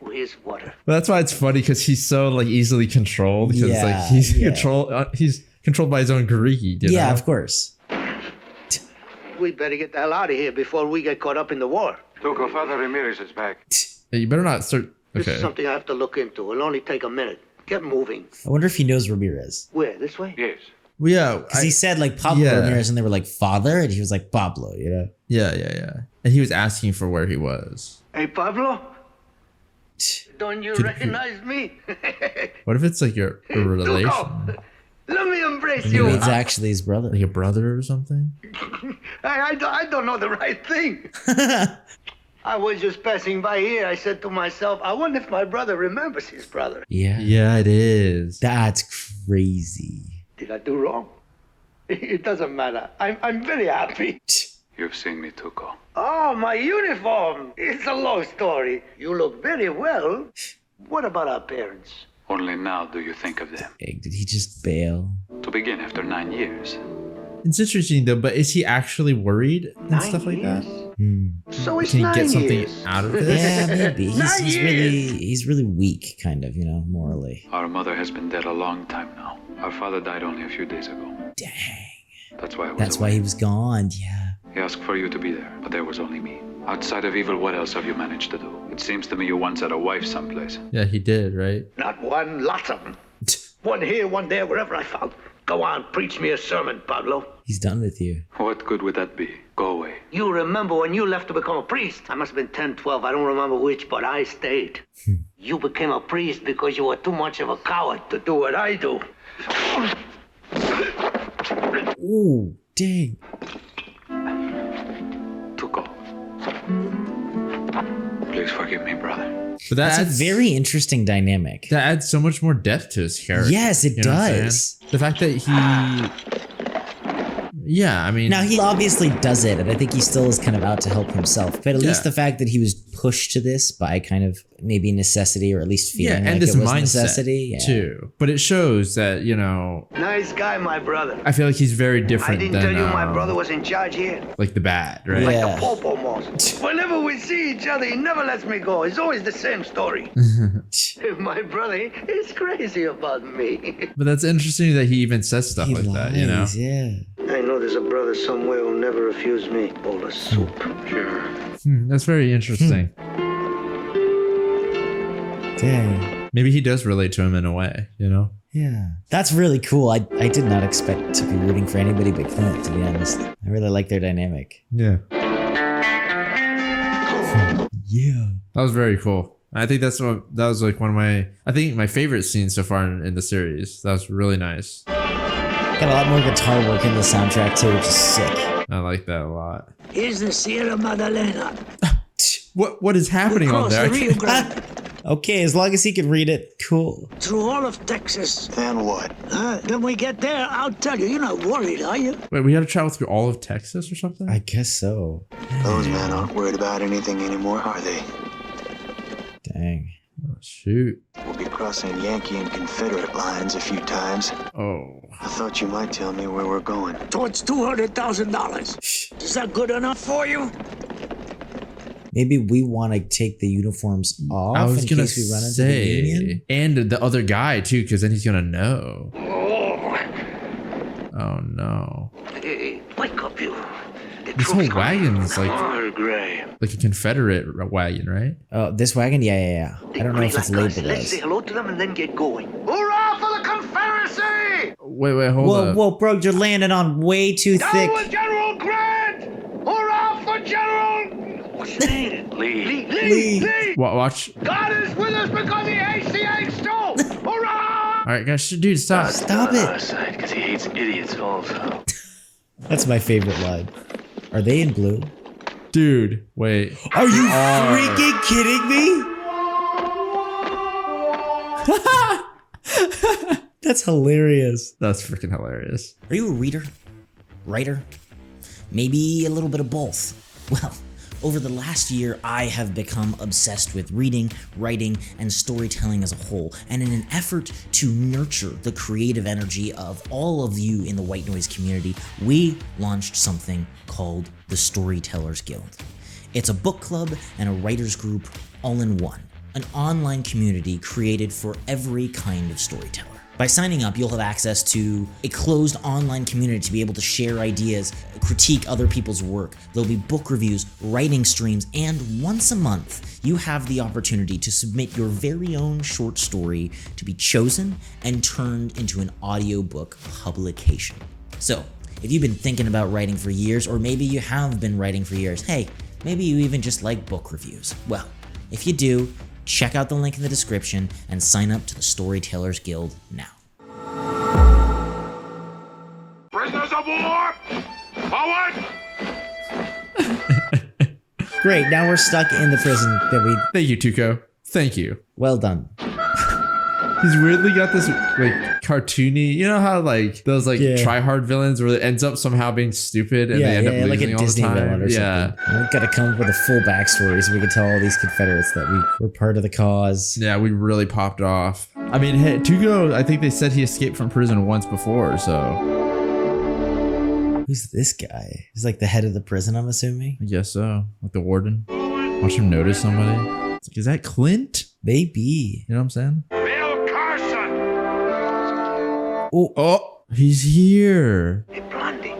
Where's water? But that's why it's funny because he's so like easily controlled because like he's controlled by his own greed. You know? Of course. We better get the hell out of here before we get caught up in the war. Duco, Father Ramirez is back. Hey, you better not start. This Okay. is something I have to look into. It'll only take a minute. Get moving. I wonder if he knows Ramirez. Where? This way? Yes. Well, yeah. Because he said like Pablo Ramirez and they were like father and he was like Pablo, you know? Yeah. And he was asking for where he was. Hey, Pablo? Don't you recognize me? What if it's like a relation? Let me embrace Maybe you. it's actually his brother. Like a brother or something? I don't know the right thing. I was just passing by here. I said to myself, I wonder if my brother remembers his brother. Yeah. Yeah, it is. That's crazy. Did I do wrong? It doesn't matter. I'm very happy. You've seen me, Tuco. Oh, my uniform. It's a long story. You look very well. What about our parents? Only now do you think of them. Hey, did he just bail? To begin, after 9 years. It's interesting though, but is he actually worried and 9 stuff like that? So it's Can he 9 get something years. out of this? Yeah, maybe. 9 He's really weak, kind of, morally. Our mother has been dead a long time now. Our father died only a few days ago. Dang. That's why I was That's away. why he was gone. Yeah. He asked for you to be there, but there was only me. Outside of evil, what else have you managed to do? It seems to me you once had a wife someplace. Yeah, he did, right? Not one, lots of them. One here, one there, wherever I found. Go on, preach me a sermon, Pablo. He's done with you. What good would that be? Go away. You remember when you left to become a priest? I must have been 10, 12, I don't remember which, but I stayed. You became a priest because you were too much of a coward to do what I do. Ooh, dang. Tuco. Please forgive me, brother. But That's a very interesting dynamic. That adds so much more depth to his character. Yes, it You know what I'm does. saying? The fact that he... Yeah, I mean... Now, he obviously does it, and I think he still is kind of out to help himself. But at least Yeah. the fact that he was pushed to this by kind of maybe necessity, or at least feeling like this it was mindset necessity. Yeah. too. But it shows that, Nice guy, my brother. I feel like he's very I different didn't than... tell you my brother was in charge here. Like the bad, right? Like Yeah. the Pope almost. Whenever we see each other, he never lets me go. It's always the same story. My brother is crazy about me. But that's interesting that he even says stuff He like lies, that, yeah. I know there's a brother somewhere who'll never refuse me a bowl of soup. Sure. That's very interesting. Dang. Maybe he does relate to him in a way, Yeah. That's really cool. I did not expect to be rooting for anybody but Clint, to be honest. I really like their dynamic. Yeah. Yeah. That was very cool. I think that was like one of my favorite scenes so far in the series. That was really nice. Got a lot more guitar work in the soundtrack too, which is sick. I like that a lot. Here's the Sierra Magdalena. What is happening on Across there? the Rio Grande. Okay, as long as he can read it, cool. Through all of Texas. And what? When we get there, I'll tell you. You're not worried, are you? Wait, we had to travel through all of Texas or something? I guess so. Those men aren't worried about anything anymore, are they? Dang. Oh, shoot. We'll be crossing Yankee and Confederate lines a few times. Oh. I thought you might tell me where we're going. Towards $200,000. Is that good enough for you? Maybe we want to take the uniforms off I was in gonna case we run into the Union. and the other guy too, because then he's gonna know. Oh no! Hey, wake up, you. This whole wagon's like Gray. a Confederate wagon, right? Oh, this wagon? Yeah. I don't know if it's labeled Let's as. say hello to them and then get going. Hurrah for the Confederacy! Wait, hold up. Whoa, bro, you're landing on way too Down thick. with General Grant! Hurrah for General... What's his name? Lee. Watch. God is with us because he hates the eggs too! Hurrah! All right, guys, dude, stop. Stop it. Because he hates idiots also. That's my favorite line. Are they in blue? Dude, wait. Are you freaking kidding me? That's hilarious. That's freaking hilarious. Are you a reader? Writer? Maybe a little bit of both. Well, over the last year, I have become obsessed with reading, writing, and storytelling as a whole, and in an effort to nurture the creative energy of all of you in the white noise community, we launched something called the Storytellers Guild. It's a book club and a writers group all in one, an online community created for every kind of storyteller. By signing up, you'll have access to a closed online community to be able to share ideas, critique other people's work. There'll be book reviews, writing streams, and once a month, you have the opportunity to submit your very own short story to be chosen and turned into an audiobook publication. So, if you've been thinking about writing for years, or maybe you have been writing for years, hey, maybe you even just like book reviews. Well, if you do, check out the link in the description and sign up to the Storytellers Guild now. of war! Forward! Great. Now we're stuck in the prison that we. Thank you, Tuco. Thank you. Well done. He's weirdly got this like cartoony, you know how like those like try hard villains where it ends up somehow being stupid and they end up losing like a all Disney the time. villain or something. We've got to come up with a full backstory so we can tell all these Confederates that we were part of the cause. Yeah, we really popped off. I mean, hey, Tuco, I think they said he escaped from prison once before, so. Who's this guy? He's like the head of the prison, I'm assuming. I guess so. Like the warden. Watch him notice somebody. It's like, is that Clint? Maybe. You know what I'm saying? Bill Carson! Oh, he's here. Hey, Blondie.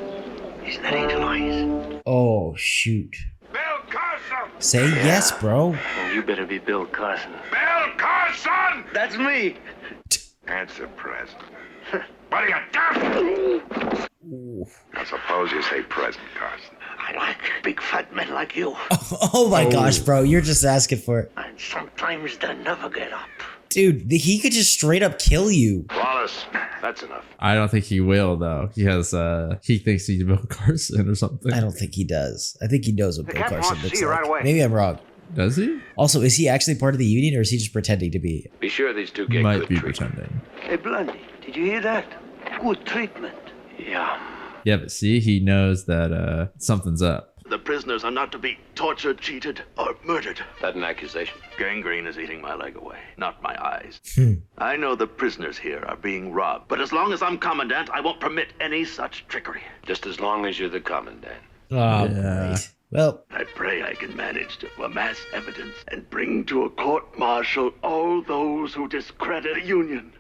Isn't that Angel Eyes? Oh, shoot. Bill Carson! Say yes, bro. And you better be Bill Carson. Bill Carson! That's me. Answer present. What are you doing? I suppose you say present, Carson. I like big fat men like you. Oh my gosh, bro. You're just asking for it. And sometimes they never get up. Dude, he could just straight up kill you. Wallace, that's enough. I don't think he will though. He thinks he's Bill Carson or something. I don't think he does. I think he knows what Bill Carson looks like. right away. Maybe I'm wrong. Does he? Also, is he actually part of the union or is he just pretending to be? Be sure these two He get might good be treatment. pretending. Hey, Blondie, did you hear that? Good treatment. Yeah. Yeah, but see, he knows that something's up. The prisoners are not to be tortured, cheated, or murdered. That an accusation? Gangrene is eating my leg away, not my eyes. I know the prisoners here are being robbed, but as long as I'm commandant, I won't permit any such trickery. Just as long as you're the commandant. Oh, Yeah. great. Well, I pray I can manage to amass evidence and bring to a court-martial all those who discredit the Union.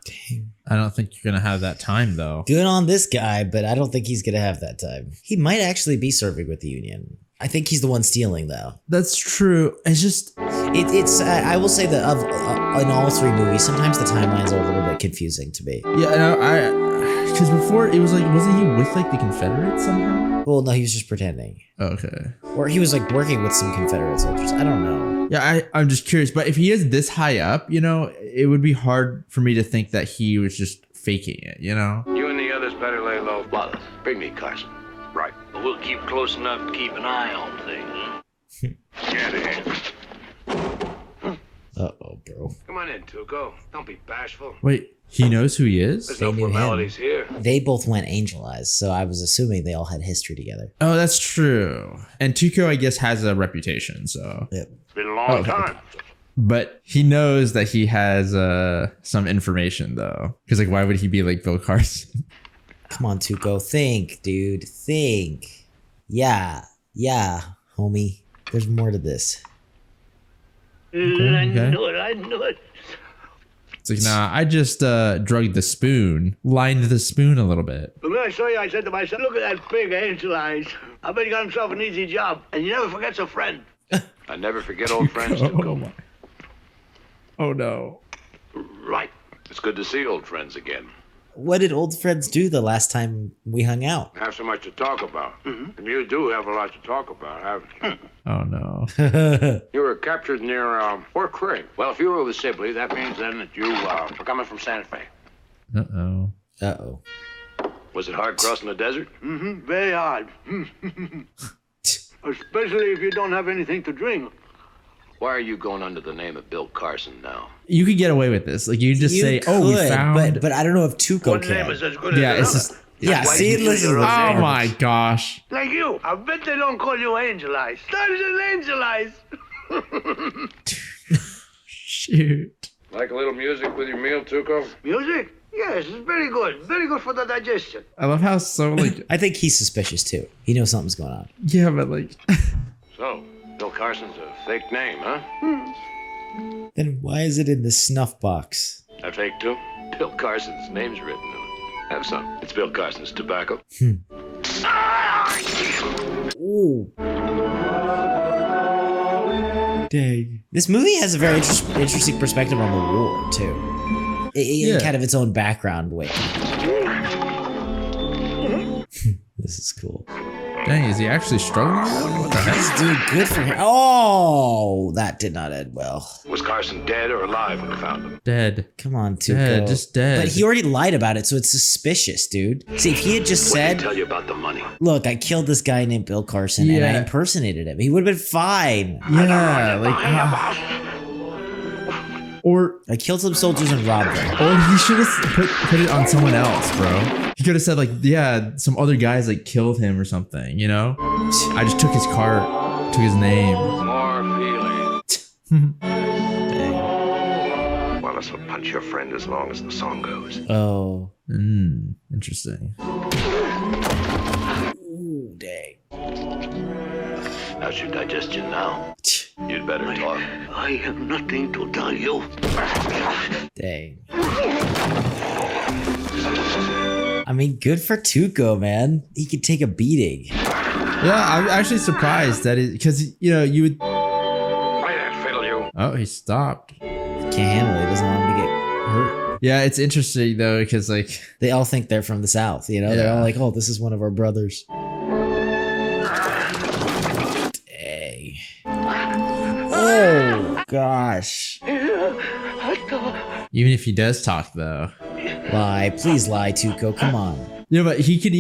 I don't think you're gonna have that time though. good on this guy, but I don't think he's going to have that time. He might actually be serving with the union. I think he's the one stealing, though. That's true. It's just It's. I will say that in all three movies, sometimes the timelines are a little bit confusing to me. yeah. Because before it was like, wasn't he with like the Confederates somehow? Well, no, he was just pretending, Okay. or he was like working with some Confederate soldiers. I don't know. Yeah, I'm just curious. But if he is this high up, you know, it would be hard for me to think that he was just faking it. You know. You and the others better lay low. Wallace, Bring me Carson. Right. but we'll keep close enough to keep an eye on things. Get in. Uh-oh, bro. Come on in, Tuco. Don't be bashful. Wait, he knows who he is? There's They no knew him. formalities here. They both went Angel Eyes, so I was assuming they all had history together. Oh, that's true. And Tuco, I guess, has a reputation, so. Yep. It's been a long Okay. time. But he knows that he has some information, though. Because, like, why would he be like Bill Carson? Come on, Tuco. Think, dude. Think. Yeah, homie. There's more to this. I okay. knew it. It's like, nah, I just drugged the spoon, lined the spoon a little bit. But when I saw you, I said to myself, look at that big Angel Eyes. I bet he got himself an easy job. And he never forgets a friend. I never forget old friends, Tuco. Oh, no. Right. It's good to see old friends again. What did old friends do the last time we hung out? Have so much to talk about. And you do have a lot to talk about, haven't you? Oh, no. You were captured near Fort Craig. Well, if you were with Sibley, that means then that you were coming from Santa Fe. Uh-oh. Uh-oh. Was it hard crossing the desert? Very hard. Especially if you don't have anything to drink. Why are you going under the name of Bill Carson now? You could get away with this. Like, you just say, oh, we found... But I don't know if Tuco One can. name is as good as yeah, another. it's just... Yeah, Why see, you listen. your own Oh, name? my gosh. Like you. I bet they don't call you Angel Eyes. That is an Angel Eyes. Shoot. Like a little music with your meal, Tuco? Music? Yes, it's very good. Very good for the digestion. I love how so, like... I think he's suspicious, too. He knows something's going on. yeah, but, like... So, Bill Carson's a fake name, huh? Then why is it in the snuff box? A fake too? Bill Carson's name's written in it. Have some. It's Bill Carson's tobacco. Ooh. Dang. This movie has a very interesting perspective on the war, too. In kind of its own background way. This is cool. Dang, is he actually struggling? What the heck? He's doing good for him. Oh, that did not end well. Was Carson dead or alive when you found him? Dead. Come on, Tuco. Dead, just dead. But he already lied about it, so it's suspicious, dude. See, if he had just What did said, he tell you about the money? look, I killed this guy named Bill Carson and I impersonated him, he would have been fine. Yeah, like... or I killed some soldiers and robbed them. Or he should have put it on someone else, bro. He could have said like, yeah, some other guys like killed him or something, you know? I just took his car, took his name. More feeling. Dang. Wallace will punch your friend as long as the song goes. Oh. Interesting. Ooh, dang. How's your digestion now? You'd better talk. I have nothing to tell you. Dang. I mean, good for Tuco, man. He could take a beating. Yeah, I'm actually surprised that it, because, you know, you would... Why that fiddle you? Oh, he stopped. Can't handle it. He doesn't want him to get hurt. Yeah, it's interesting, though, because, like... They all think they're from the South, you know? Yeah. They're all like, oh, this is one of our brothers. Dang. Oh, gosh. Even if he does talk, though. Lie. Please lie, Tuco. Come on. Yeah, but he can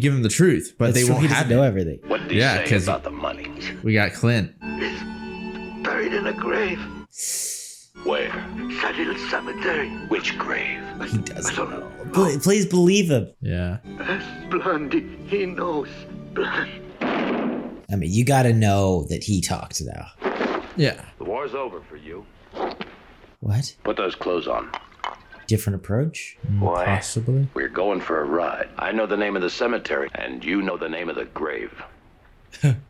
give him the truth, but That's they true, won't he have doesn't know it. everything. What did he say about the money? We got Clint. Buried in a grave. Where? That little cemetery. Which grave? He doesn't know. Please believe him. Yeah. That's Blondie. He knows. Blondie. I mean, you got to know that he talked now. Yeah. The war's over for you. What? Put those clothes on. Different approach? Why? Possibly. We're going for a ride. I know the name of the cemetery, and you know the name of the grave.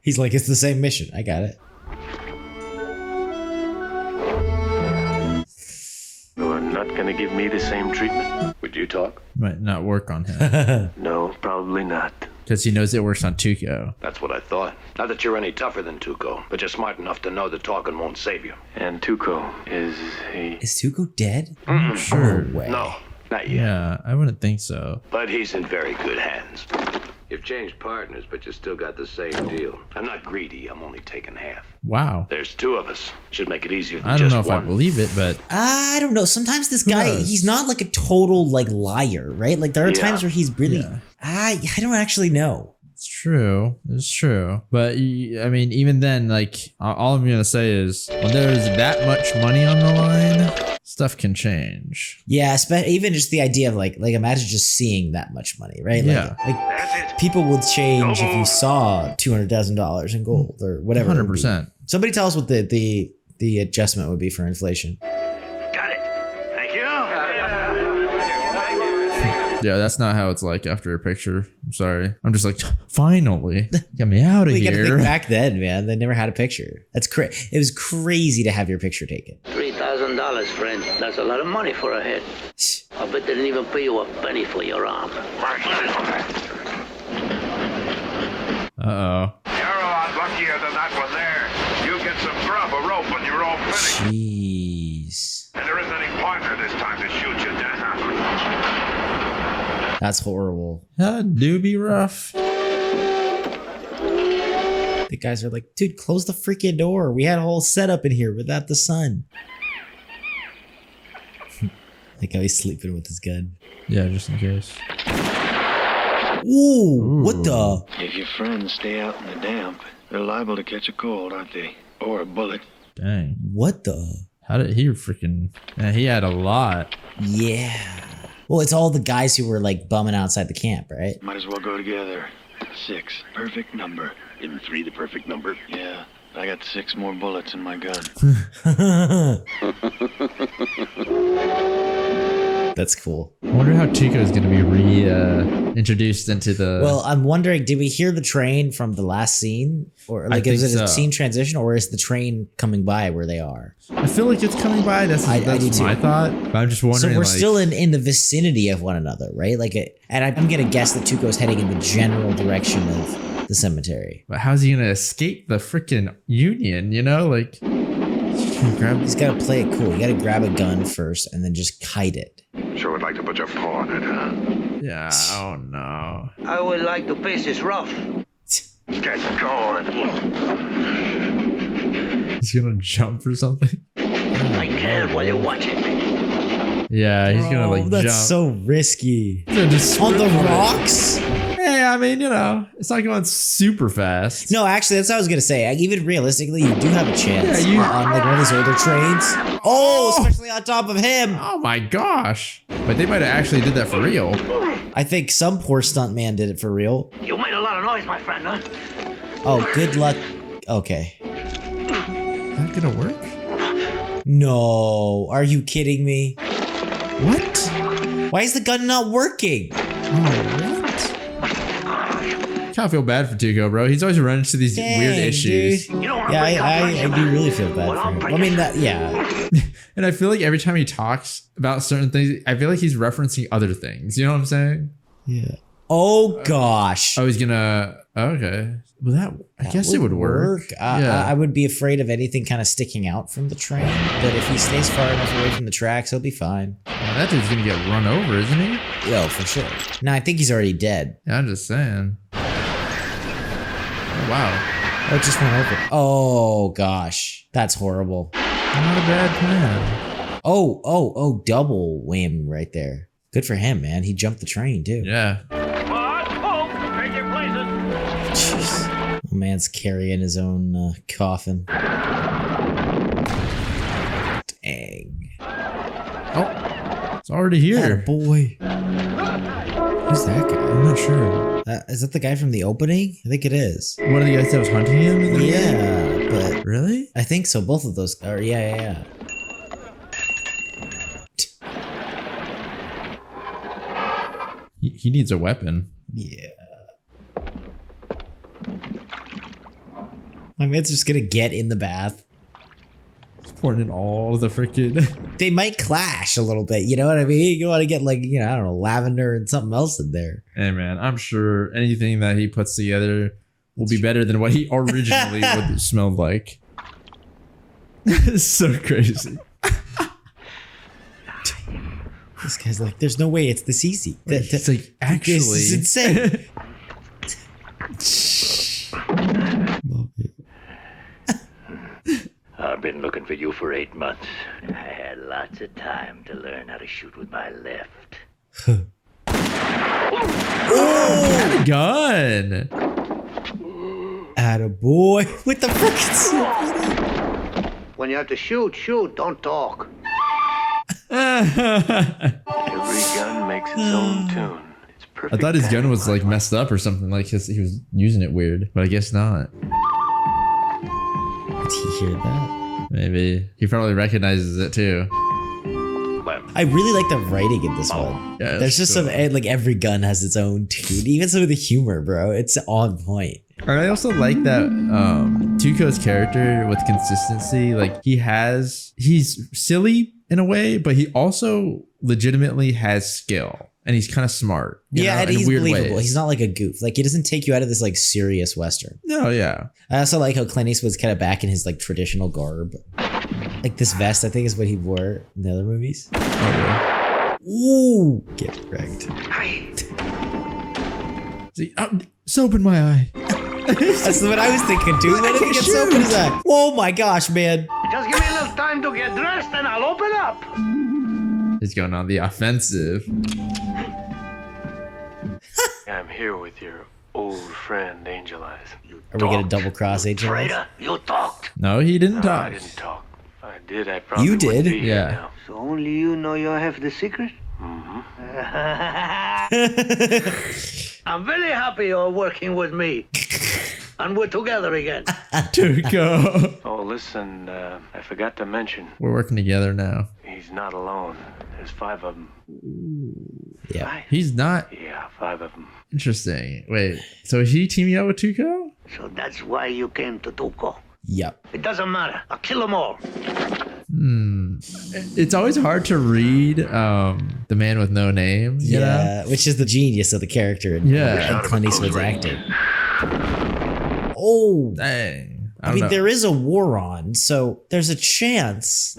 He's like, it's the same mission. I got it. You are not gonna give me the same treatment? Would you talk? Might not work on him. No, probably not. Because he knows it works on Tuco. That's what I thought. Not that you're any tougher than Tuco, but you're smart enough to know that talking won't save you. And Tuco, is he... Is Tuco dead? Sure. No way. No, not yet. Yeah, I wouldn't think so. But he's in very good hands. You've changed partners, but you still got the same deal. I'm not greedy. I'm only taking half. Wow. There's two of us. Should make it easier than I don't just know if one. I believe it, but I don't know. Sometimes this guy, he's not like a total like liar, right? Like there are times where he's really, I don't actually know. it's true. It's true. But I mean, even then, like all I'm gonna say is when there's that much money on the line, stuff can change. Yeah, even just the idea of like imagine just seeing that much money, right? Yeah. Like people would change if you saw $200,000 in gold or whatever. 100%. Somebody tell us what the adjustment would be for inflation. Got it. Thank you. Yeah, that's not how it's like after a picture. I'm sorry. I'm just like, finally, get me out of You gotta here. think back then, man. They never had a picture. That's crazy. It was crazy to have your picture taken. $3,000, friend. That's a lot of money for a head. I bet they didn't even pay you a penny for your arm. Uh-oh. You're a lot luckier than that one there. You get some grub, a rope, and you're all finished. Jeez. And there isn't any partner this time to shoot you down. That's horrible. That do be rough. The guys are like, dude, close the freaking door. We had a whole setup in here without the sun. Like how he's sleeping with his gun. Yeah, just in case. Ooh, what the? If your friends stay out in the damp, they're liable to catch a cold, aren't they? Or a bullet. Dang. What the? How did he freaking... Yeah, he had a lot. Yeah. Well, it's all the guys who were like bumming outside the camp, right? Might as well go together. 6. Perfect number. Isn't 3 the perfect number? Yeah. I got 6 more bullets in my gun. That's cool. I wonder how Chico's going to be reintroduced into the... Well, I'm wondering, did we hear the train from the last scene? Or like, is it a scene transition, or is the train coming by where they are? I feel like it's coming by. That's my thought. But I'm just wondering. So we're still in the vicinity of one another, right? And I'm going to guess that Tuco's heading in the general direction of the cemetery. But how's he going to escape the freaking Union, you know? Like, he's got to play it cool. You got to grab a gun first and then just hide it. Sure would like to put your paw on it, huh? Yeah, oh no. I would like to pace this rough. Get going. He's gonna jump or something. I can while you're watching me. Yeah, he's gonna like that's jump. so risky. Just On the rocks? Hey, I mean, it's not going super fast. No, actually, that's what I was gonna say. Even realistically, you do have a chance on like one of those older trains. Oh, especially on top of him. Oh my gosh! But they might have actually did that for real. I think some poor stuntman did it for real. You made a lot of noise, my friend, huh? Oh, good luck. Okay. Is that gonna work? No, are you kidding me? What? Why is the gun not working? I kind of feel bad for Tuco, bro. He's always running into these weird issues. Dude. Yeah, I do really feel bad for him. I mean, yeah. And I feel like every time he talks about certain things, I feel like he's referencing other things. You know what I'm saying? Yeah. Oh, gosh. Oh, he's gonna... Okay. Well, I guess it would work. I would be afraid of anything kind of sticking out from the train. But if he stays far enough away from the tracks, he'll be fine. Well, that dude's gonna get run over, isn't he? Yo, for sure. No, I think he's already dead. Yeah, I'm just saying. Oh, wow. Oh, it just went over. Oh, gosh. That's horrible. Not a bad plan. Oh, double whammy right there. Good for him, man. He jumped the train, too. Yeah. Jeez. Oh, man's carrying his own coffin. Dang. Oh, it's already here. Boy. Who's that guy? I'm not sure. Is that the guy from the opening? I think it is. One of the guys that was hunting him? Yeah, but... Really? I think so. Both of those are... Yeah. He needs a weapon. Yeah. My man's just gonna get in the bath. He's pouring in all the freaking... They might clash a little bit, you know what I mean? You want to get like, I don't know, lavender and something else in there. Hey man, I'm sure anything that he puts together will be better than what he originally would smell like. It's so crazy. This guy's like, there's no way it's this easy. It's like, actually... This is insane. I've been looking for you for 8 months. I had lots of time to learn how to shoot with my left. Oh, a gun. Attaboy. What the fuck? When you have to shoot, don't talk. Every gun makes its own tune. It's perfect. I thought his gun was like messed up or something, like he was using it weird, but I guess not. Did he hear that? Maybe. He probably recognizes it too. I really like the writing in this one. Yeah, there's just cool. some, like every gun has its own tune. Even some of the humor, bro. It's on point. I also like that Tuco's character with consistency. Like he's silly in a way, but he also legitimately has skill. And he's kind of smart. Yeah, and he's weird believable. ways. He's not like a goof. Like he doesn't take you out of this like serious Western. No, yeah. I also like how Clint Eastwood's kind of back in his like traditional garb. Like this vest, I think, is what he wore in the other movies. Okay. Ooh, get wrecked. See, soap in my eye. That's what I was thinking too. What if he gets soap in his eye? Oh my gosh, man. Just give me a little time to get dressed and I'll open up. He's going on the offensive. I'm here with your old friend, Angel Eyes. Are we gonna double cross Angel Eyes? You talked. No, he didn't talk. I didn't talk. If I did, I probably You did? wouldn't be here Yeah. now. So only you know you have the secret? Mm-hmm. I'm very happy you're working with me. And we're together again. Tuco. Oh, listen, I forgot to mention, We're working together now. he's not alone. There's 5 of them. Yeah. He's not. Yeah, 5 of them. Interesting. Wait, so is he teaming up with Tuco? So that's why you came to Tuco. Yep. It doesn't matter. I'll kill them all. It's always hard to read The Man with No Name. You know? Which is the genius of the character and Clint Eastwood's acting. Oh, dang. I mean, there is a war on, so there's a chance.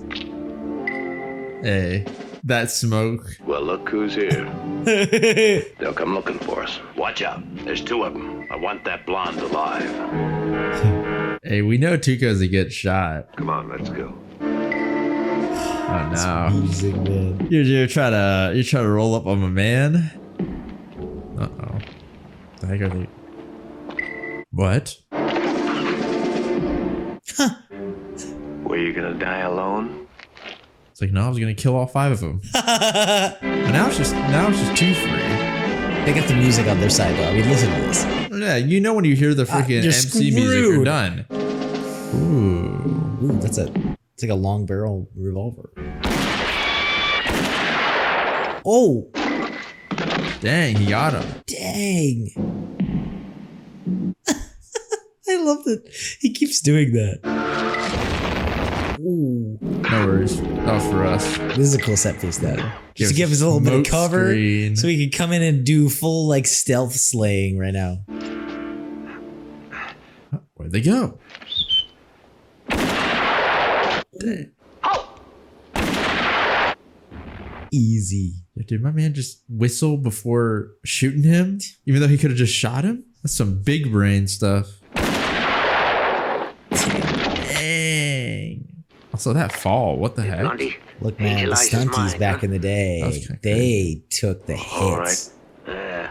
Hey, That smoke. Well, look who's here. They'll come looking for us. Watch out. There's 2 of them. I want that blonde alive. Hey, we know Tuco's a good shot. Come on, let's go. Oh no! Amazing, man. You're trying to roll up on my man. Uh-oh. The heck are they? What? Huh. Were you gonna die alone? It's like, no, I was gonna kill all 5 of them. And now it's just 2 free. They got the music on their side though. I mean, listen to this. Yeah, you know when you hear the freaking MC music, you're done. Ooh, it's like a long barrel revolver. Oh! Dang, he got him. Dang. I love that he keeps doing that. Ooh. No worries. That was for us. This is a cool set piece though. Just to give us a little bit of cover screen, so we can come in and do full like stealth slaying right now. Where'd they go? Dang. Easy. Yeah, did my man just whistle before shooting him? Even though he could have just shot him? That's some big brain stuff. Dang. Also, that fall. What the heck? Look, man, the stunties back in the day, they took the hits. Yeah,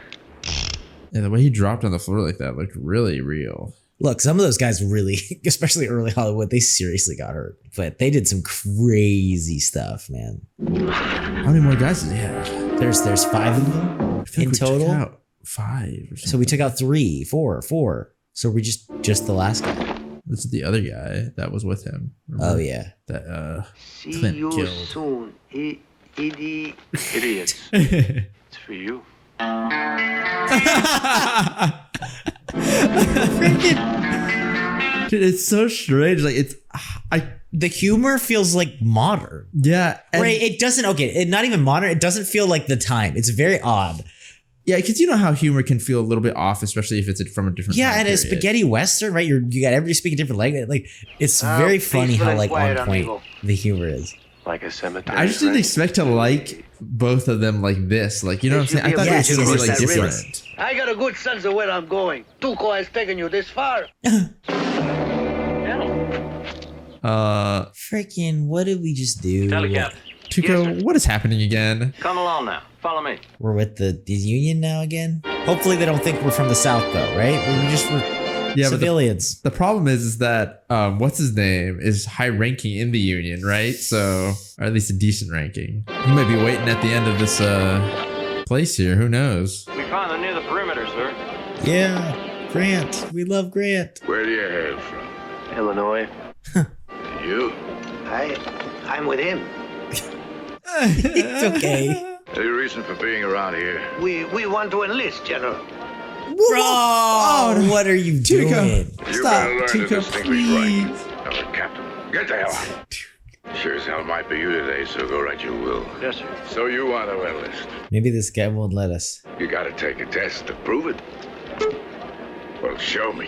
the way he dropped on the floor like that looked really real. Look, some of those guys really, especially early Hollywood, they seriously got hurt. But they did some crazy stuff, man. How many more guys did he have? There's 5 of them in total. Took out 5 or something. So we took out 3, 4. So we're just the last guy. This is the other guy that was with him. Remember? Oh yeah. That See Clint you killed. soon, idiots. It's for you. Dude, it's so strange. Like the humor feels like modern. Yeah. Right. It doesn't. Okay. Not even modern. It doesn't feel like the time. It's very odd. Yeah, because you know how humor can feel a little bit off, especially if it's from a different. Yeah, time and a period. spaghetti western, right? You got everybody speaking different language. Like it's very funny how like on point the humor is. Like a cemetery. I just didn't expect to like both of them like this. Like, you know what I'm saying? I thought it was gonna be like different. I got a good sense of where I'm going. Tuco has taken you this far. Freaking, what did we just do? Tuco, what is happening again? Come along now. Follow me. We're with the union now again. Hopefully they don't think we're from the south though, right? We're civilians. But the problem is that what's his name is high ranking in the union, right? So, or at least a decent ranking. He might be waiting at the end of this place here. Who knows? We found them near the perimeter, sir. Yeah, Grant. We love Grant. Where do you hail from? Illinois. You? I'm with him. It's okay. Any reason for being around here? We want to enlist, General. Bro, what are you doing? You better learn to distinguish rank. Hello, Captain. Get the hell out. Sure as hell might be you today, so go right you will. Yes, sir. So you want to enlist? Maybe this guy won't let us. You got to take a test to prove it. Well, show me.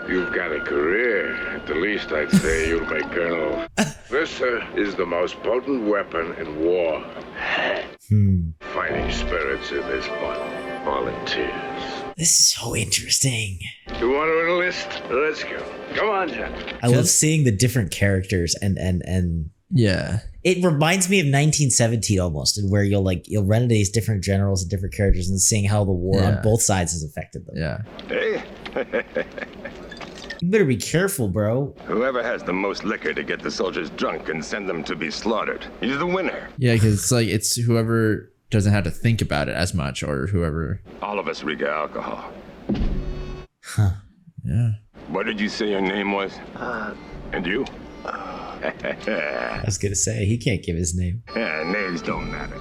You've got a career. At the least, I'd say you'll make colonel. This, sir, is the most potent weapon in war. Fighting spirits in this bottle. Volunteers. This is so interesting. You want to enlist? Let's go. Come on, Jack. I love seeing the different characters and yeah. It reminds me of 1917 almost, and where you'll run into these different generals and different characters and seeing how the war on both sides has affected them. Yeah. Hey. You better be careful, bro. Whoever has the most liquor to get the soldiers drunk and send them to be slaughtered, he's the winner. Yeah, because it's whoever doesn't have to think about it as much, or whoever. All of us reek of alcohol. Huh. Yeah. What did you say your name was? And you? I was gonna say he can't give his name. Yeah, names don't matter.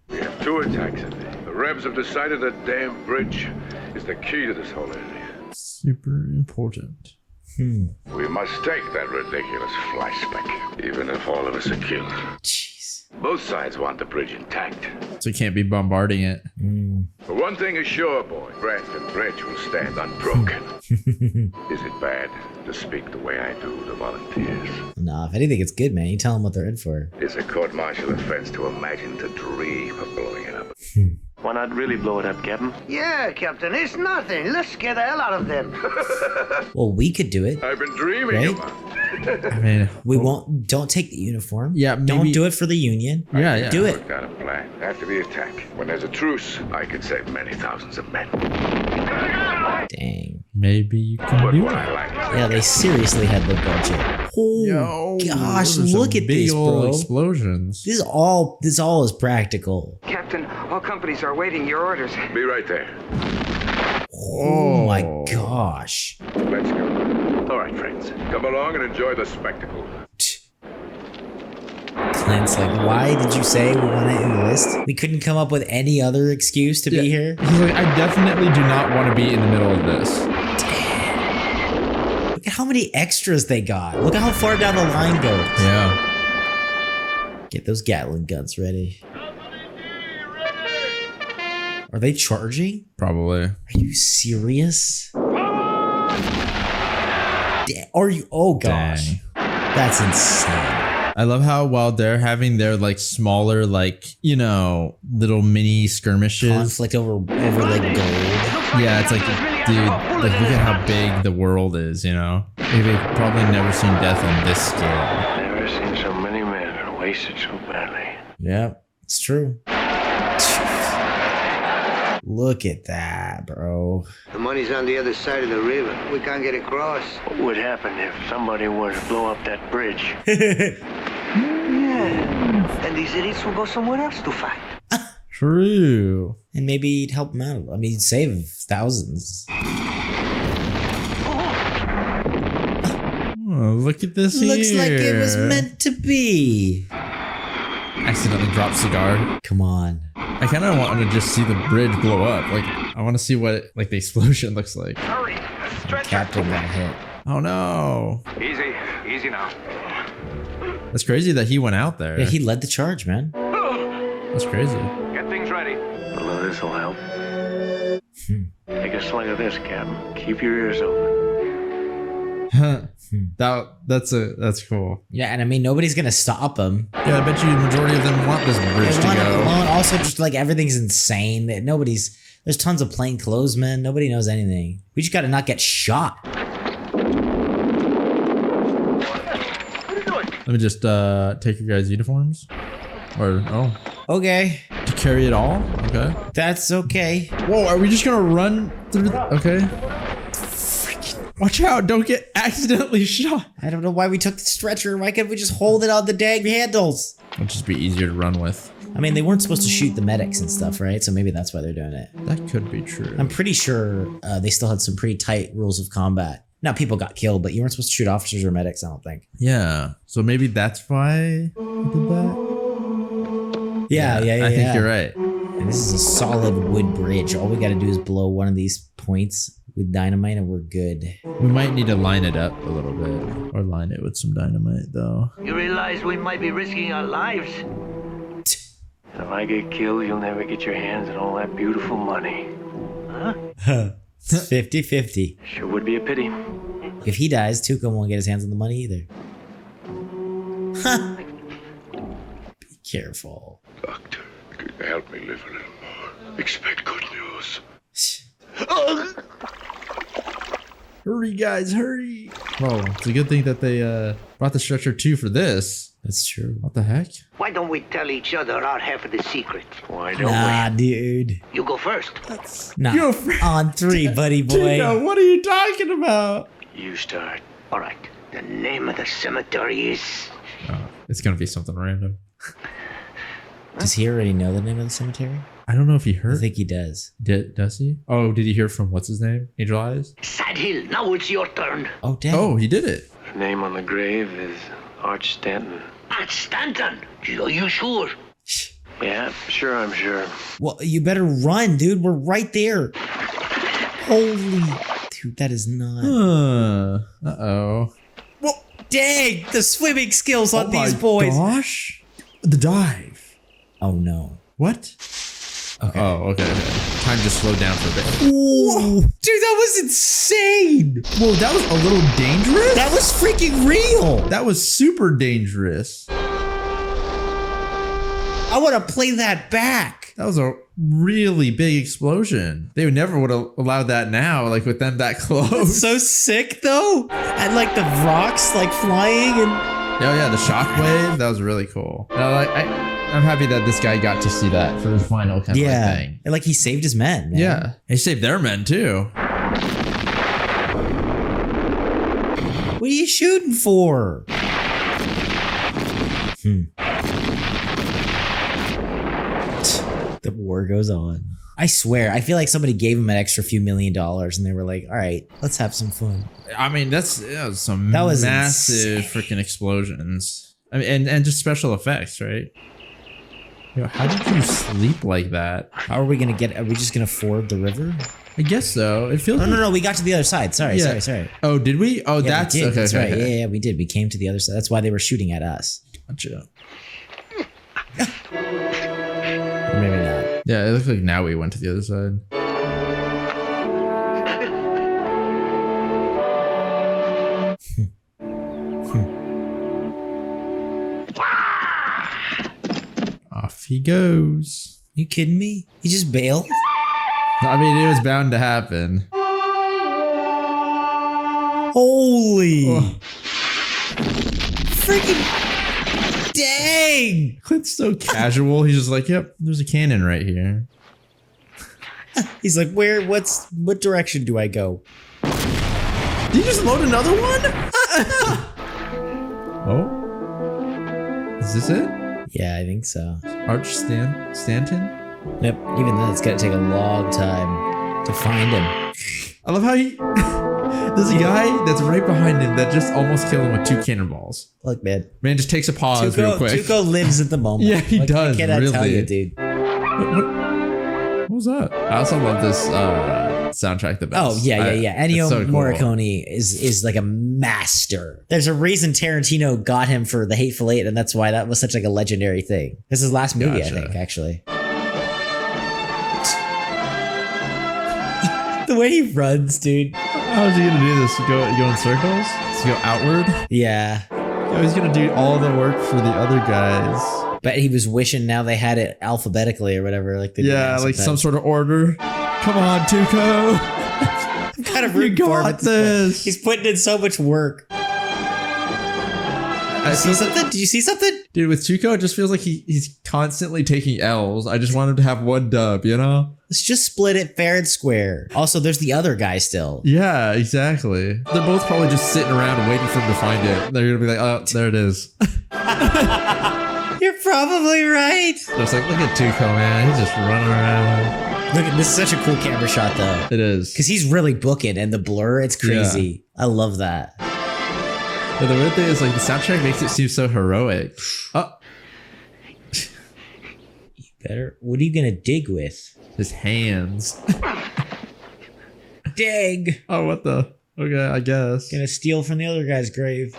We have 2 attacks today. The Rebs have decided that damn bridge is the key to this whole area. Super important. We must take that ridiculous fly speck, even if all of us are killed. Jeez. Both sides want the bridge intact. So you can't be bombarding it. But one thing is sure, boy. Cranston Bridge will stand unbroken. Is it bad to speak the way I do to volunteers? Nah, if anything, it's good, man. You tell them what they're in for. It's a court-martial offense to imagine, to dream of blowing it up. Why not really blow it up, Captain? Yeah, Captain, it's nothing. Let's scare the hell out of them. Well, we could do it. I've been dreaming right? about I mean, we won't. Don't take the uniform. Yeah, maybe, don't do it for the Union. Yeah. Do it. Got a plan. After the attack, when there's a truce, I could save many thousands of men. Dang. Maybe you can do it. Yeah, they seriously had the budget. Oh gosh, look at big this, old bro. explosions. This all is practical. Captain, all companies are awaiting your orders. Be right there. Oh my gosh. Let's go. All right, friends. Come along and enjoy the spectacle. Clint's like, why did you say we want to enlist? We couldn't come up with any other excuse to be here. He's like, I definitely do not want to be in the middle of this. Damn. Look at how many extras they got. Look at how far down the line goes. Yeah. Get those Gatling guns ready. Are they charging? Probably. Are you serious? Are you? Oh gosh. Dang. That's insane. I love how while they're having their like smaller, like, you know, little mini skirmishes. Conflict over like gold. Yeah, it's like, dude, like look at how big the world is, you know? Like, they've probably never seen death on this scale. Never seen so many men wasted so badly. Yeah, it's true. Look at that, bro. The money's on the other side of the river. We can't get across. What would happen if somebody were to blow up that bridge? Yeah. And these idiots will go somewhere else to fight. True. And maybe you'd help them out. I mean, you'd save thousands. Oh, look at this Looks here. like it was meant to be. Accidentally dropped cigar. Come on. I kind of want to just see the bridge blow up. Like, I want to see what like the explosion looks like. Hurry! Captain got hit. Oh no. Easy now. That's crazy that he went out there. Yeah, he led the charge, man. That's crazy. Get things ready. Well, this'll help. Take a slug of this, Captain. Keep your ears open. That's cool. Yeah, and I mean, nobody's gonna stop him. Yeah, I bet you the majority of them want this bridge to go. Also, just like everything's insane. That there's tons of plainclothesmen. Nobody knows anything. We just gotta not get shot. Let me just take your guys' uniforms. Okay. To carry it all? Okay. That's okay. Whoa, are we just gonna run through okay. Watch out, don't get accidentally shot. I don't know why we took the stretcher. Why can't we just hold it on the dang handles? It'll just be easier to run with. I mean, they weren't supposed to shoot the medics and stuff, right? So maybe that's why they're doing it. That could be true. I'm pretty sure they still had some pretty tight rules of combat. Now, people got killed, but you weren't supposed to shoot officers or medics, I don't think. Yeah. So maybe that's why we did that? Yeah. I think you're right. And this is a solid wood bridge. All we got to do is blow one of these points with dynamite and we're good. We might need to line it up a little bit. Or line it with some dynamite, though. You realize we might be risking our lives? If I get killed, you'll never get your hands on all that beautiful money. Huh? It's 50-50. Sure would be a pity. If he dies, Tuco won't get his hands on the money either. Be careful. Doctor, can you help me live a little more? Expect good news. Hurry, guys, hurry. Whoa, it's a good thing that they brought the stretcher too for this. That's true. What the heck? Why don't we tell each other our half of the secret? Why don't Nah, dude. You go first. Nah, on 3, buddy boy. Tino, what are you talking about? You start. All right. The name of the cemetery is... Oh, it's going to be something random. Does he already know the name of the cemetery? I don't know if he heard. I think he does. Does he? Oh, did he hear from what's his name? Angel Eyes? Sad Hill. Now it's your turn. Oh, dang. Oh, he did it. The name on the grave is Arch Stanton. Arch Stanton? Are you sure? Yeah, sure, I'm sure. Well, you better run, dude. We're right there. Holy... Dude, that is not... Uh-oh. Well, dang! The swimming skills on these boys. Gosh. The dive. Oh no. What? Okay. Oh, okay. Time just slowed down for a bit. Whoa. Dude, that was insane. Whoa, that was a little dangerous. That was freaking real. That was super dangerous. I want to play that back. That was a really big explosion. They would never would have allowed that now, like with them that close. That's so sick though. And like the rocks like flying and oh yeah, the shockwave. That was really cool. I'm happy that this guy got to see that for his final kind of like thing. And like he saved his men. Man. Yeah. He saved their men too. What are you shooting for? The war goes on. I swear, I feel like somebody gave him an extra few $1 million and they were like, all right, let's have some fun. I mean, that was some massive freaking explosions. I mean, and just special effects, right? Yo, how did you sleep like that? How are we gonna get? Are we just gonna ford the river? I guess so. It feels. No. We got to the other side. Sorry. Oh, did we? Oh, yeah, that's we did. okay. That's okay, right. okay. Yeah, we did. We came to the other side. That's why they were shooting at us. Gotcha. Or maybe not. Yeah, it looks like now we went to the other side. Off he goes. You kidding me? He just bailed? I mean, it was bound to happen. Holy. Oh. Freaking dang. Clint's so casual. He's just like, yep, there's a cannon right here. He's like, what direction do I go? Did you just load another one? Oh? Is this it? Yeah, I think so. Arch Stanton? Yep. Even then, it's gonna take a long time to find him. I love how he... There's a guy that's right behind him that just almost killed him with 2 cannonballs. Look, man. Man just takes a pause real quick. Tuco lives at the moment. Yeah, he does. What can I tell you, dude? What was that? I also love this soundtrack the best. Oh, yeah. Ennio so cool. Morricone is like a master. There's a reason Tarantino got him for The Hateful Eight, and that's why that was such like a legendary thing. This is his last movie, Gotcha. I think, actually. The way he runs, dude. How is he gonna do this? Go in circles? To go outward? Yeah. Oh, he's gonna do all the work for the other guys. Bet he was wishing now they had it alphabetically or whatever. Like they like some sort of order. Come on, Tuco. I'm kind of rooting for him at this point. He's putting in so much work. I see something? Did you see something? Dude, with Tuco, it just feels like he's constantly taking L's. I just want him to have one dub, you know? Let's just split it fair and square. Also, there's the other guy still. Yeah, exactly. They're both probably just sitting around and waiting for him to find it. They're gonna be like, oh, there it is. You're probably right. Just like, look at Tuco, man. He's just running around. Look, this is such a cool camera shot, though. It is. Because he's really booking, and the blur, it's crazy. Yeah. I love that. But the weird thing is, like, the soundtrack makes it seem so heroic. Oh. You better. What are you gonna dig with? His hands. Dig. Oh, what the? Okay, I guess. Gonna steal from the other guy's grave.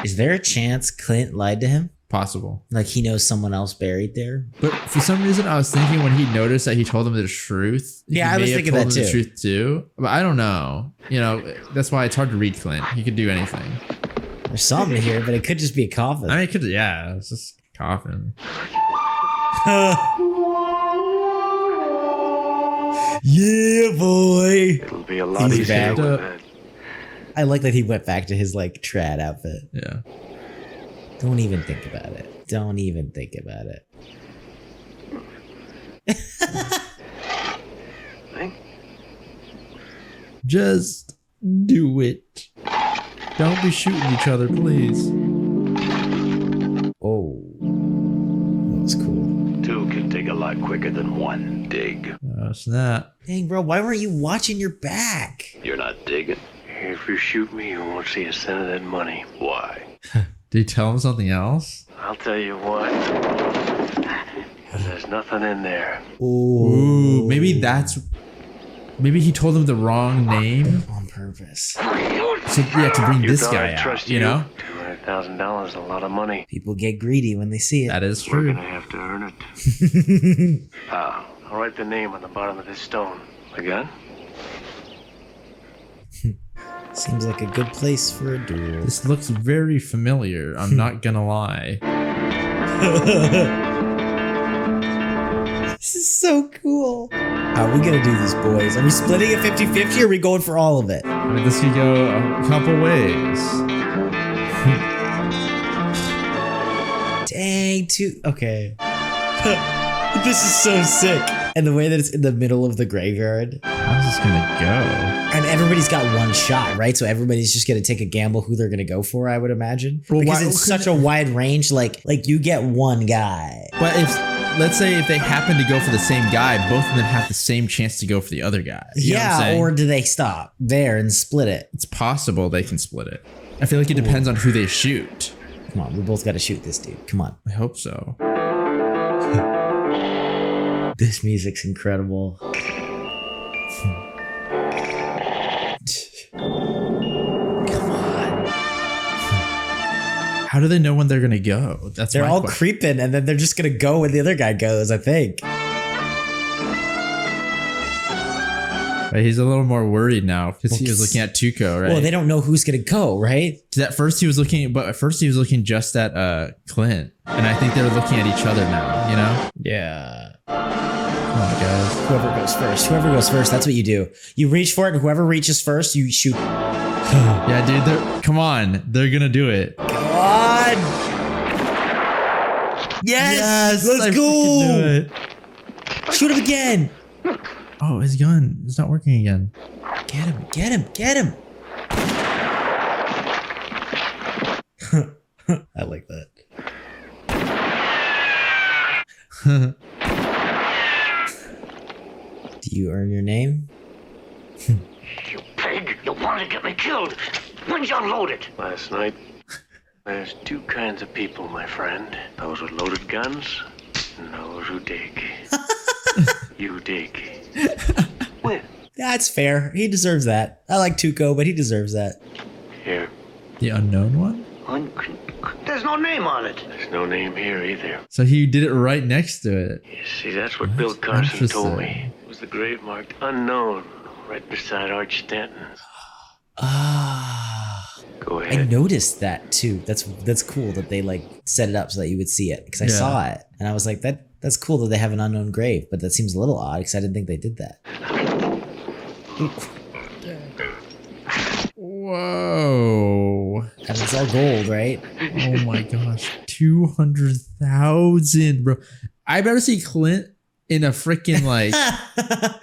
Is there a chance Clint lied to him? Possible. Like he knows someone else buried there? But for some reason, I was thinking when he noticed that he told him the truth. Yeah, I was thinking that too. The truth too. But I don't know. You know, that's why it's hard to read Clint. He could do anything. There's something here, but it could just be a coffin. I mean, it could. Yeah, it's just a coffin. Yeah, boy. It'll be a lot easier with that. I like that he went back to his like trad outfit. Yeah. Don't even think about it. Don't even think about it. Just do it. Don't be shooting each other, please. Oh. That was cool. 2 can dig a lot quicker than 1 dig. Oh, snap. Dang, bro, why weren't you watching your back? You're not digging? If you shoot me, you won't see a cent of that money. Why? Did he tell him something else? I'll tell you what. Because there's nothing in there. Ooh, maybe that's... Maybe he told him the wrong name. On purpose. So, yeah, to bring this guy out, you know? $1,000 is a lot of money. People get greedy when they see it. That is We're true. gonna have to earn it. I'll write the name on the bottom of this stone. The gun? Seems like a good place for a duel. This looks very familiar. I'm not gonna lie. This is so cool. How are we gonna do these, boys? Are we splitting it 50-50 or are we going for all of it? I mean, this could go a couple ways. Dang, okay. This is so sick. And the way that it's in the middle of the graveyard. How's this gonna go? And everybody's got one shot, right? So everybody's just gonna take a gamble who they're gonna go for, I would imagine. Well, because it's such a wide range, like you get one guy. But let's say if they happen to go for the same guy, both of them have the same chance to go for the other guy. You know what I'm saying? Or do they stop there and split it? It's possible they can split it. I feel like it depends on who they shoot. Come on, we both gotta shoot this dude. Come on. I hope so. This music's incredible. How do they know when they're gonna go? They're all creeping, and then they're just gonna go when the other guy goes, I think. Right, he's a little more worried now because he was looking at Tuco, right? Well, they don't know who's gonna go, right? At first he was looking just at Clint, and I think they were looking at each other now. You know? Yeah. Come on, guys. Whoever goes first. Whoever goes first. That's what you do. You reach for it, and whoever reaches first, you shoot. Yeah, dude. Come on, they're gonna do it. Come on. Yes. Let's go. Shoot him again. Oh, his gun is not working again. Get him. Get him. Get him. I like that. Do you earn your name? You pig! You wanted to get me killed! When'd you unload it? Last night. There's two kinds of people, my friend. Those with loaded guns and those who dig. You dig. Where? That's fair. He deserves that. I like Tuco, but he deserves that. Here. The unknown one? There's no name on it. There's no name here either. So he did it right next to it. You see, that's what Bill Carson told me. It was the grave marked unknown, right beside Arch Stanton. Go ahead. I noticed that too. That's cool that they like set it up so that you would see it because I saw it and I was like, that's cool that they have an unknown grave, but that seems a little odd because I didn't think they did that. Whoa. And it's all gold, right? Oh my gosh. 200,000, bro. I've never seen Clint in a freaking like,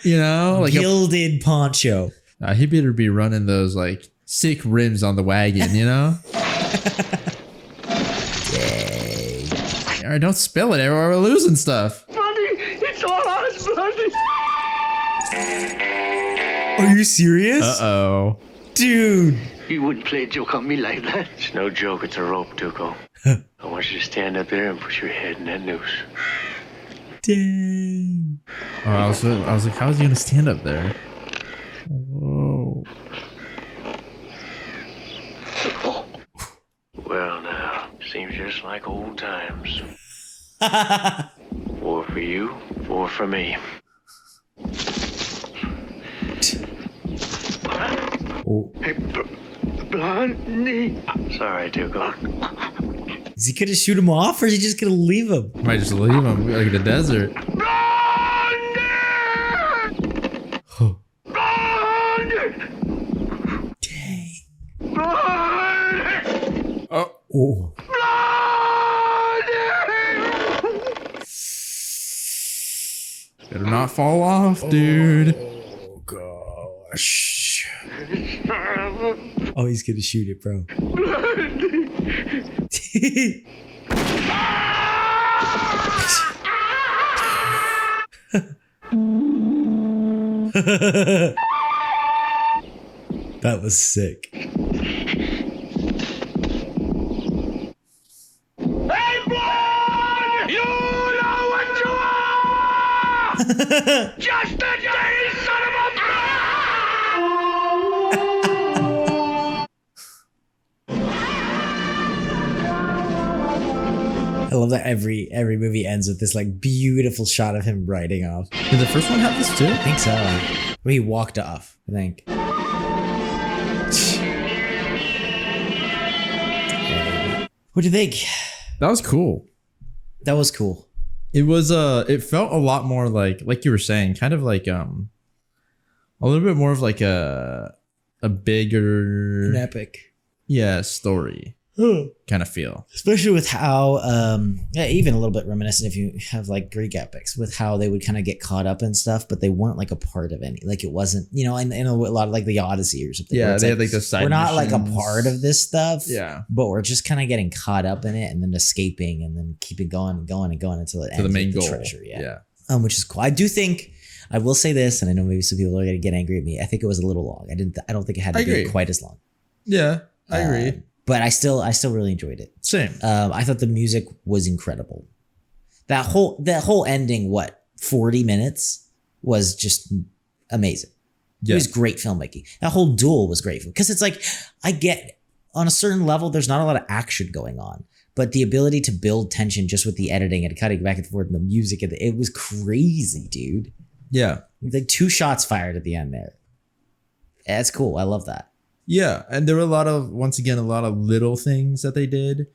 you know, like gilded poncho. He better be running those like sick rims on the wagon, you know? Dang. All right, don't spill it everywhere. We're losing stuff. Bloody! It's all ours, bloody! Are you serious? Uh-oh. Dude. You wouldn't play a joke on me like that. It's no joke, it's a rope, Tuco. I want you to stand up there and put your head in that noose. Dang. Oh, I was like, how is he gonna stand up there? Whoa. Well, now, seems just like old times. 4 for you, 4 for me. Oh. Hey, Blondie. Sorry, Tuco. Is he gonna shoot him off or is he just gonna leave him? Might just leave him like in the desert. Dang. Oh. Better not fall off, dude. Oh gosh. Oh, he's gonna shoot it, bro. That was sick. Hey, boy! You know what you are! Just a dirty son of a bitch! love that every movie ends with this like beautiful shot of him riding off. Did the first one have this too? I think so. Where he walked off, I think. What do you think? That was cool. That was cool. It was it felt a lot more like you were saying, kind of like a little bit more of like a bigger, an epic, story kind of feel. Especially with how even a little bit reminiscent if you have like Greek epics, with how they would kind of get caught up in stuff, but they weren't like a part of any, like it wasn't, you know, and a lot of like the Odyssey or something. Yeah, they had like the side we're not missions. like a part of this stuff. Yeah, but we're just kind of getting caught up in it and then escaping and then keeping going and going and going until it ends the main with goal. The treasure. Yeah. Which is cool. I do think, I will say this, and I know maybe some people are going to get angry at me. I think it was a little long. I don't think it had to be quite as long. Yeah, I agree. But I still really enjoyed it. Same. I thought the music was incredible. That whole ending, 40 minutes, was just amazing. Yeah. It was great filmmaking. That whole duel was great because it's like, I get on a certain level, there's not a lot of action going on, but the ability to build tension just with the editing and cutting back and forth and the music, it was crazy, dude. Yeah, like 2 shots fired at the end there. That's cool. I love that. Yeah, and there were a lot of little things that they did,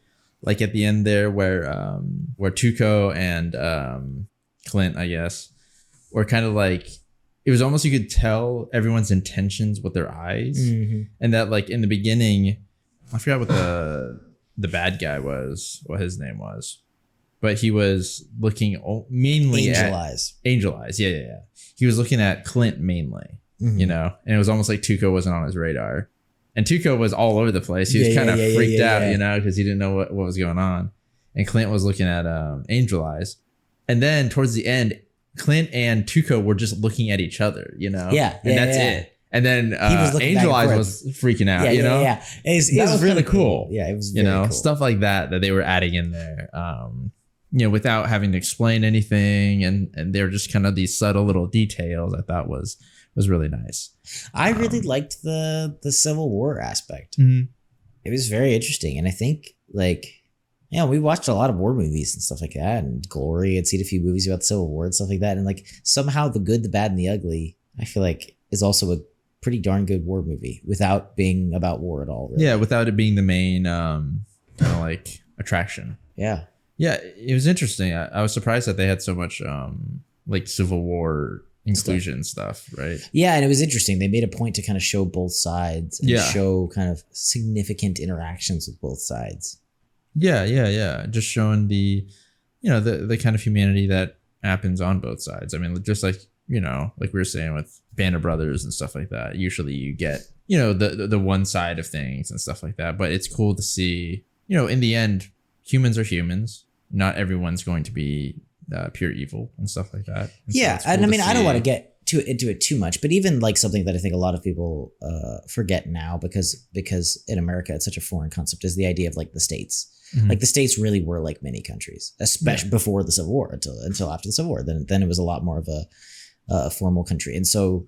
like at the end there where Tuco and Clint, I guess, were kind of like, it was almost, you could tell everyone's intentions with their eyes, and that like in the beginning, I forgot what the bad guy was, what his name was, but he was looking mainly Angel Eyes. Angel Eyes, yeah. He was looking at Clint mainly, you know, and it was almost like Tuco wasn't on his radar. And Tuco was all over the place. He was kind of freaked out, you know, because he didn't know what was going on. And Clint was looking at Angel Eyes. And then towards the end, Clint and Tuco were just looking at each other, you know? Yeah. And that's it. And then Angel Eyes was freaking out, you know? Yeah. It was really cool. Yeah, it was you know, cool. Stuff like that they were adding in there. You know, without having to explain anything. And they're just kind of these subtle little details I thought was really nice. I really liked the Civil War aspect. It was very interesting. And I think we watched a lot of war movies and stuff like that, and Glory, I'd seen a few movies about the Civil War and stuff like that. And like somehow The Good, the Bad, and the Ugly, I feel like is also a pretty darn good war movie without being about war at all. Really. Yeah. Without it being the main kind of like attraction. Yeah. Yeah. It was interesting. I was surprised that they had so much like Civil War inclusion stuff, right? Yeah, and it was interesting. They made a point to kind of show both sides and show kind of significant interactions with both sides. Yeah. Just showing the, you know, the kind of humanity that happens on both sides. I mean, just like, you know, like we were saying with Band of Brothers and stuff like that. Usually you get, you know, the one side of things and stuff like that. But it's cool to see, you know, in the end, humans are humans. Not everyone's going to be pure evil and stuff like that. And so I mean, I don't want to get into it too much, but even like something that I think a lot of people forget now because in America it's such a foreign concept is the idea of like the states. Like the states really were like mini countries, especially before the Civil War until after the Civil War. Then it was a lot more of a formal country. And so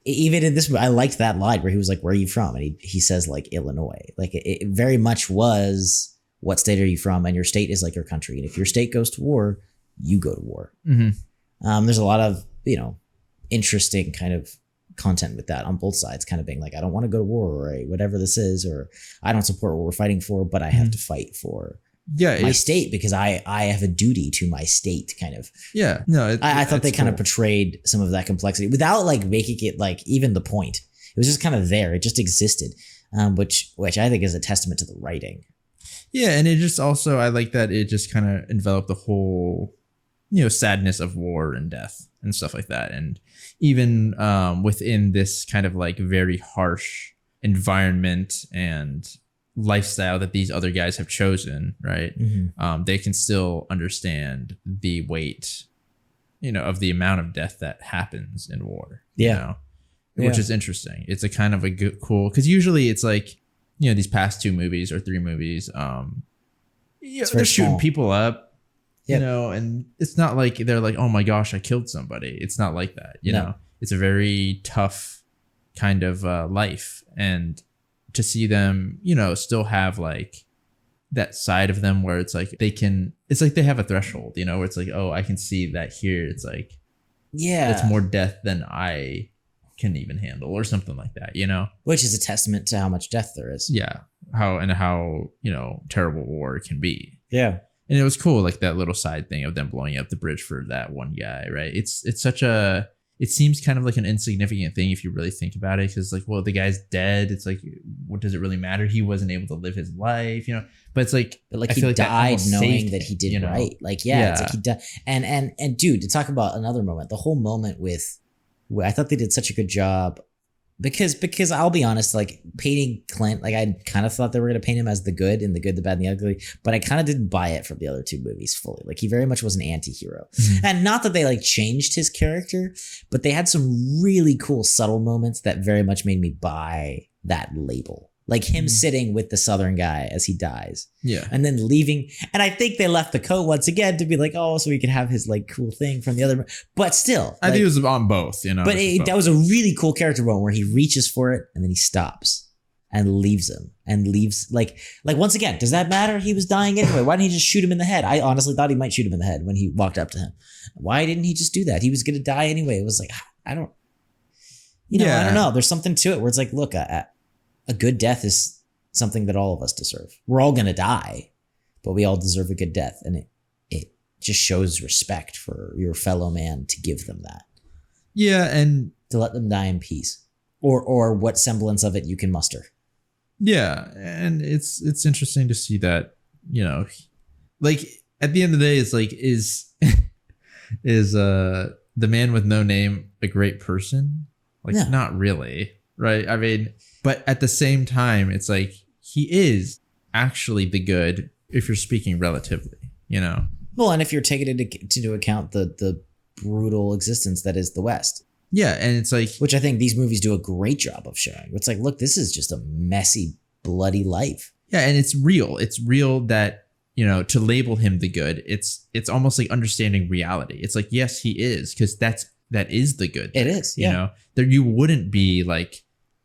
even in this, I liked that line where he was like, "Where are you from?" And he says like Illinois. Like it very much was, what state are you from? And your state is like your country. And if your state goes to war, you go to war. There's a lot of, you know, interesting kind of content with that on both sides, kind of being like, I don't want to go to war, or whatever this is, or I don't support what we're fighting for, but I have to fight for my state because I have a duty to my state, kind of. Yeah. No, I thought they kind of portrayed some of that complexity without like making it like even the point. It was just kind of there. It just existed, which I think is a testament to the writing. Yeah, and it just also, I like that it just kind of enveloped the whole, you know, sadness of war and death and stuff like that. And even within this kind of like very harsh environment and lifestyle that these other guys have chosen, right? They can still understand the weight, you know, of the amount of death that happens in war. You know? Which is interesting. It's a kind of a good, cool, because usually it's like, you know, these past 2 movies or 3 movies, they're shooting people up, you know, and it's not like they're like, oh my gosh, I killed somebody. It's not like that, you know. It's a very tough kind of life, and to see them, you know, still have like that side of them where it's like it's like they have a threshold, you know, where it's like, oh, I can see that here. It's like, yeah, it's more death than I can even handle or something like that, you know, which is a testament to how much death there is. Yeah. How, you know, terrible war can be. Yeah. And it was cool, like that little side thing of them blowing up the bridge for that one guy, right? It's such a, it seems kind of like an insignificant thing if you really think about it, because like, well, the guy's dead. It's like, what does it really matter? He wasn't able to live his life, you know. But it's like, I he died knowing that he did, you know? Right. Like, yeah, it's like he died. And dude, to talk about another moment, the whole moment with, I thought they did such a good job. Because I'll be honest, like painting Clint, like I kind of thought they were going to paint him as the good, the bad, and the ugly, but I kind of didn't buy it from the other two movies fully. Like he very much was an anti-hero. Mm-hmm. And not that they like changed his character, but they had some really cool subtle moments that very much made me buy that label. Like him sitting with the Southern guy as he dies. Yeah. And then leaving. And I think they left the coat once again to be like, oh, so we could have his like cool thing from the other. But still. I think it was on both, you know. But that was a really cool character moment where he reaches for it and then he stops and leaves him and leaves. Like once again, does that matter? He was dying anyway. Why didn't he just shoot him in the head? I honestly thought he might shoot him in the head when he walked up to him. Why didn't he just do that? He was going to die anyway. It was like, I don't know. There's something to it where it's like, look, a good death is something that all of us deserve. We're all going to die, but we all deserve a good death. And it just shows respect for your fellow man to give them that. Yeah. And to let them die in peace or what semblance of it you can muster. Yeah. And it's interesting to see that, you know, like at the end of the day, it's like, is the man with no name a great person? Like, no. Not really. Right. I mean, but at the same time, it's like he is actually the good if you're speaking relatively, you know? Well, and if you're taking into account the brutal existence that is the West. Yeah. And it's like, which I think these movies do a great job of showing. It's like, look, this is just a messy, bloody life. Yeah. And it's real. It's real that, you know, to label him the good, it's almost like understanding reality. It's like, yes, he is, because that is the good. It is. Yeah. You know, there you wouldn't be like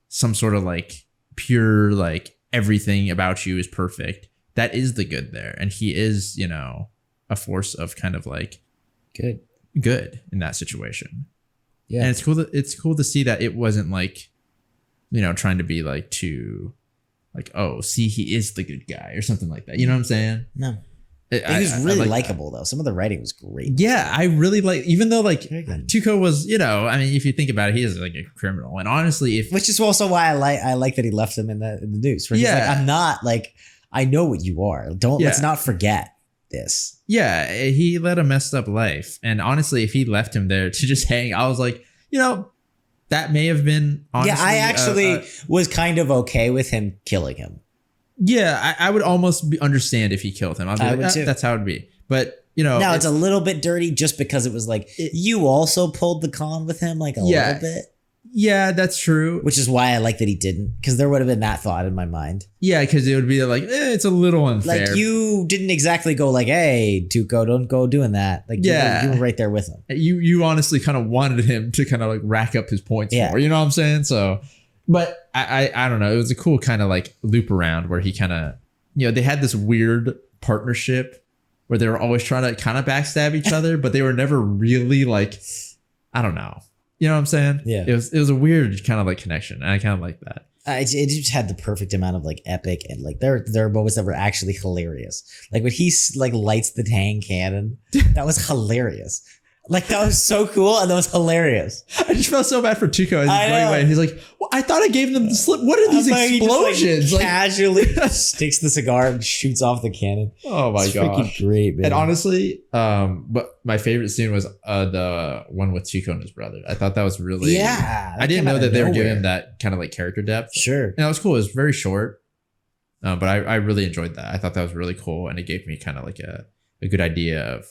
some sort of like pure, like everything about you is perfect. That is the good there. And he is, you know, a force of kind of like good in that situation. Yeah. And it's cool to see that it wasn't like, you know, trying to be like too like, oh, see, he is the good guy or something like that. You know what I'm saying? No. He was really likable though. Some of the writing was great. Yeah, I really like, even though like Tuco was, you know, I mean, if you think about it, he is like a criminal. And honestly, which is also why I like that he left him in the news. Where he's like, I'm not like, I know what you are. Let's not forget this. Yeah, he led a messed up life. And honestly, if he left him there to just hang, I was like, you know, that may have been honestly. Yeah, I actually was kind of okay with him killing him. Yeah, I would almost understand if he killed him. I would too. That's how it'd be. But, you know. Now, it's a little bit dirty just because it was like, you also pulled the con with him like a little bit. Yeah, that's true. Which is why I like that he didn't, because there would have been that thought in my mind. Yeah, because it would be like, it's a little unfair. Like, you didn't exactly go like, hey, Tuco, don't go doing that. Like, you were right there with him. You honestly kind of wanted him to kind of like rack up his points more. You know what I'm saying? So, but I don't know. It was a cool kind of like loop around where he kind of, you know, they had this weird partnership where they were always trying to kind of backstab each other, but they were never really like, I don't know. You know what I'm saying? Yeah. It was a weird kind of like connection. And I kind of like that. It just had the perfect amount of like epic and like there are moments that were actually hilarious. Like when he like lights the Tang cannon, that was hilarious. Like that was so cool and that was hilarious. I just felt so bad for Tuco as he's going away. He's like, well, I thought I gave them the slip. What are these explosions? He just, like, casually sticks the cigar and shoots off the cannon. Oh my gosh. Freaking great, man. And honestly, but my favorite scene was the one with Tuco and his brother. I thought that was really I didn't know that they were giving him that kind of like character depth. Sure. And that was cool. It was very short. But I really enjoyed that. I thought that was really cool. And it gave me kind of like a good idea of,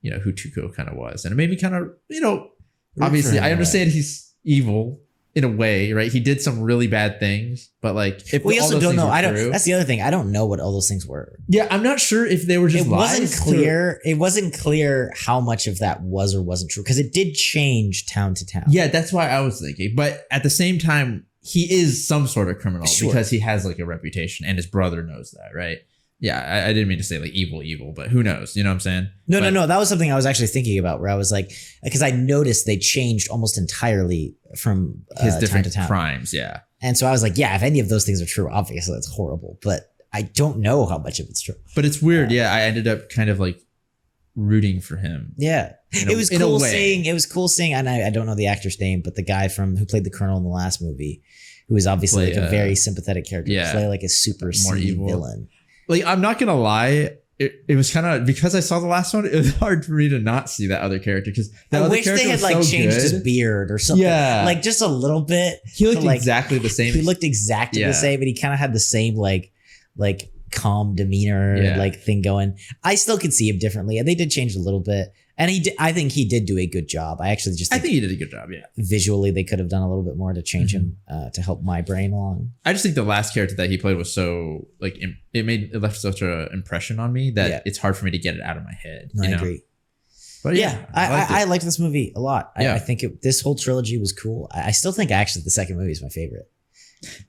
you know, who Tuco kind of was. And it made me kind of, you know, obviously I understand he's evil in a way, right? He did some really bad things, but like, if we also don't know. That's the other thing. I don't know what all those things were. Yeah. I'm not sure if they were just lies. It wasn't clear how much of that was or wasn't true because it did change town to town. Yeah. That's why I was thinking, but at the same time, he is some sort of criminal because he has like a reputation and his brother knows that. Right. Yeah, I didn't mean to say like evil, but who knows? You know what I'm saying? No. That was something I was actually thinking about, where I was like, because I noticed they changed almost entirely from his different time to time. crimes. Yeah. And so I was like, yeah, if any of those things are true, obviously it's horrible, but I don't know how much of it's true. But it's weird. Yeah. I ended up kind of like rooting for him. Yeah. It was cool seeing, and I don't know the actor's name, but the guy who played the Colonel in the last movie, who is obviously like a very sympathetic character, play like a super more evil villain. Like, I'm not gonna lie, it was kind of, because I saw the last one, it was hard for me to not see that other character, because I wish they had like changed his beard or something. Yeah, like just a little bit. He looked exactly the same. He looked exactly the same, and he kind of had the same like calm demeanor like thing going. I still could see him differently, and they did change it a little bit. And I think he did do a good job. I think he did a good job. Yeah. Visually, they could have done a little bit more to change him to help my brain along. I just think the last character that he played was so like it left such an impression on me that it's hard for me to get it out of my head. I agree. But I liked this movie a lot. I think this whole trilogy was cool. I still think actually the second movie is my favorite.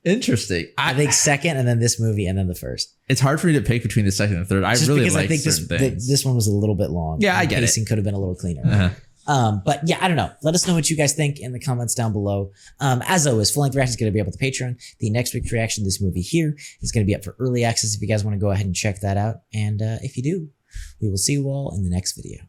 Interesting. I think second, and then this movie, and then the first. It's hard for me to pick between the second and third. I really like certain things. This one was a little bit long. Yeah, I get it. Pacing could have been a little cleaner. But yeah, I don't know. Let us know what you guys think in the comments down below. As always, full-length reaction is going to be up on the Patreon. The next week's reaction to this movie here is going to be up for early access if you guys want to go ahead and check that out. And if you do, we will see you all in the next video.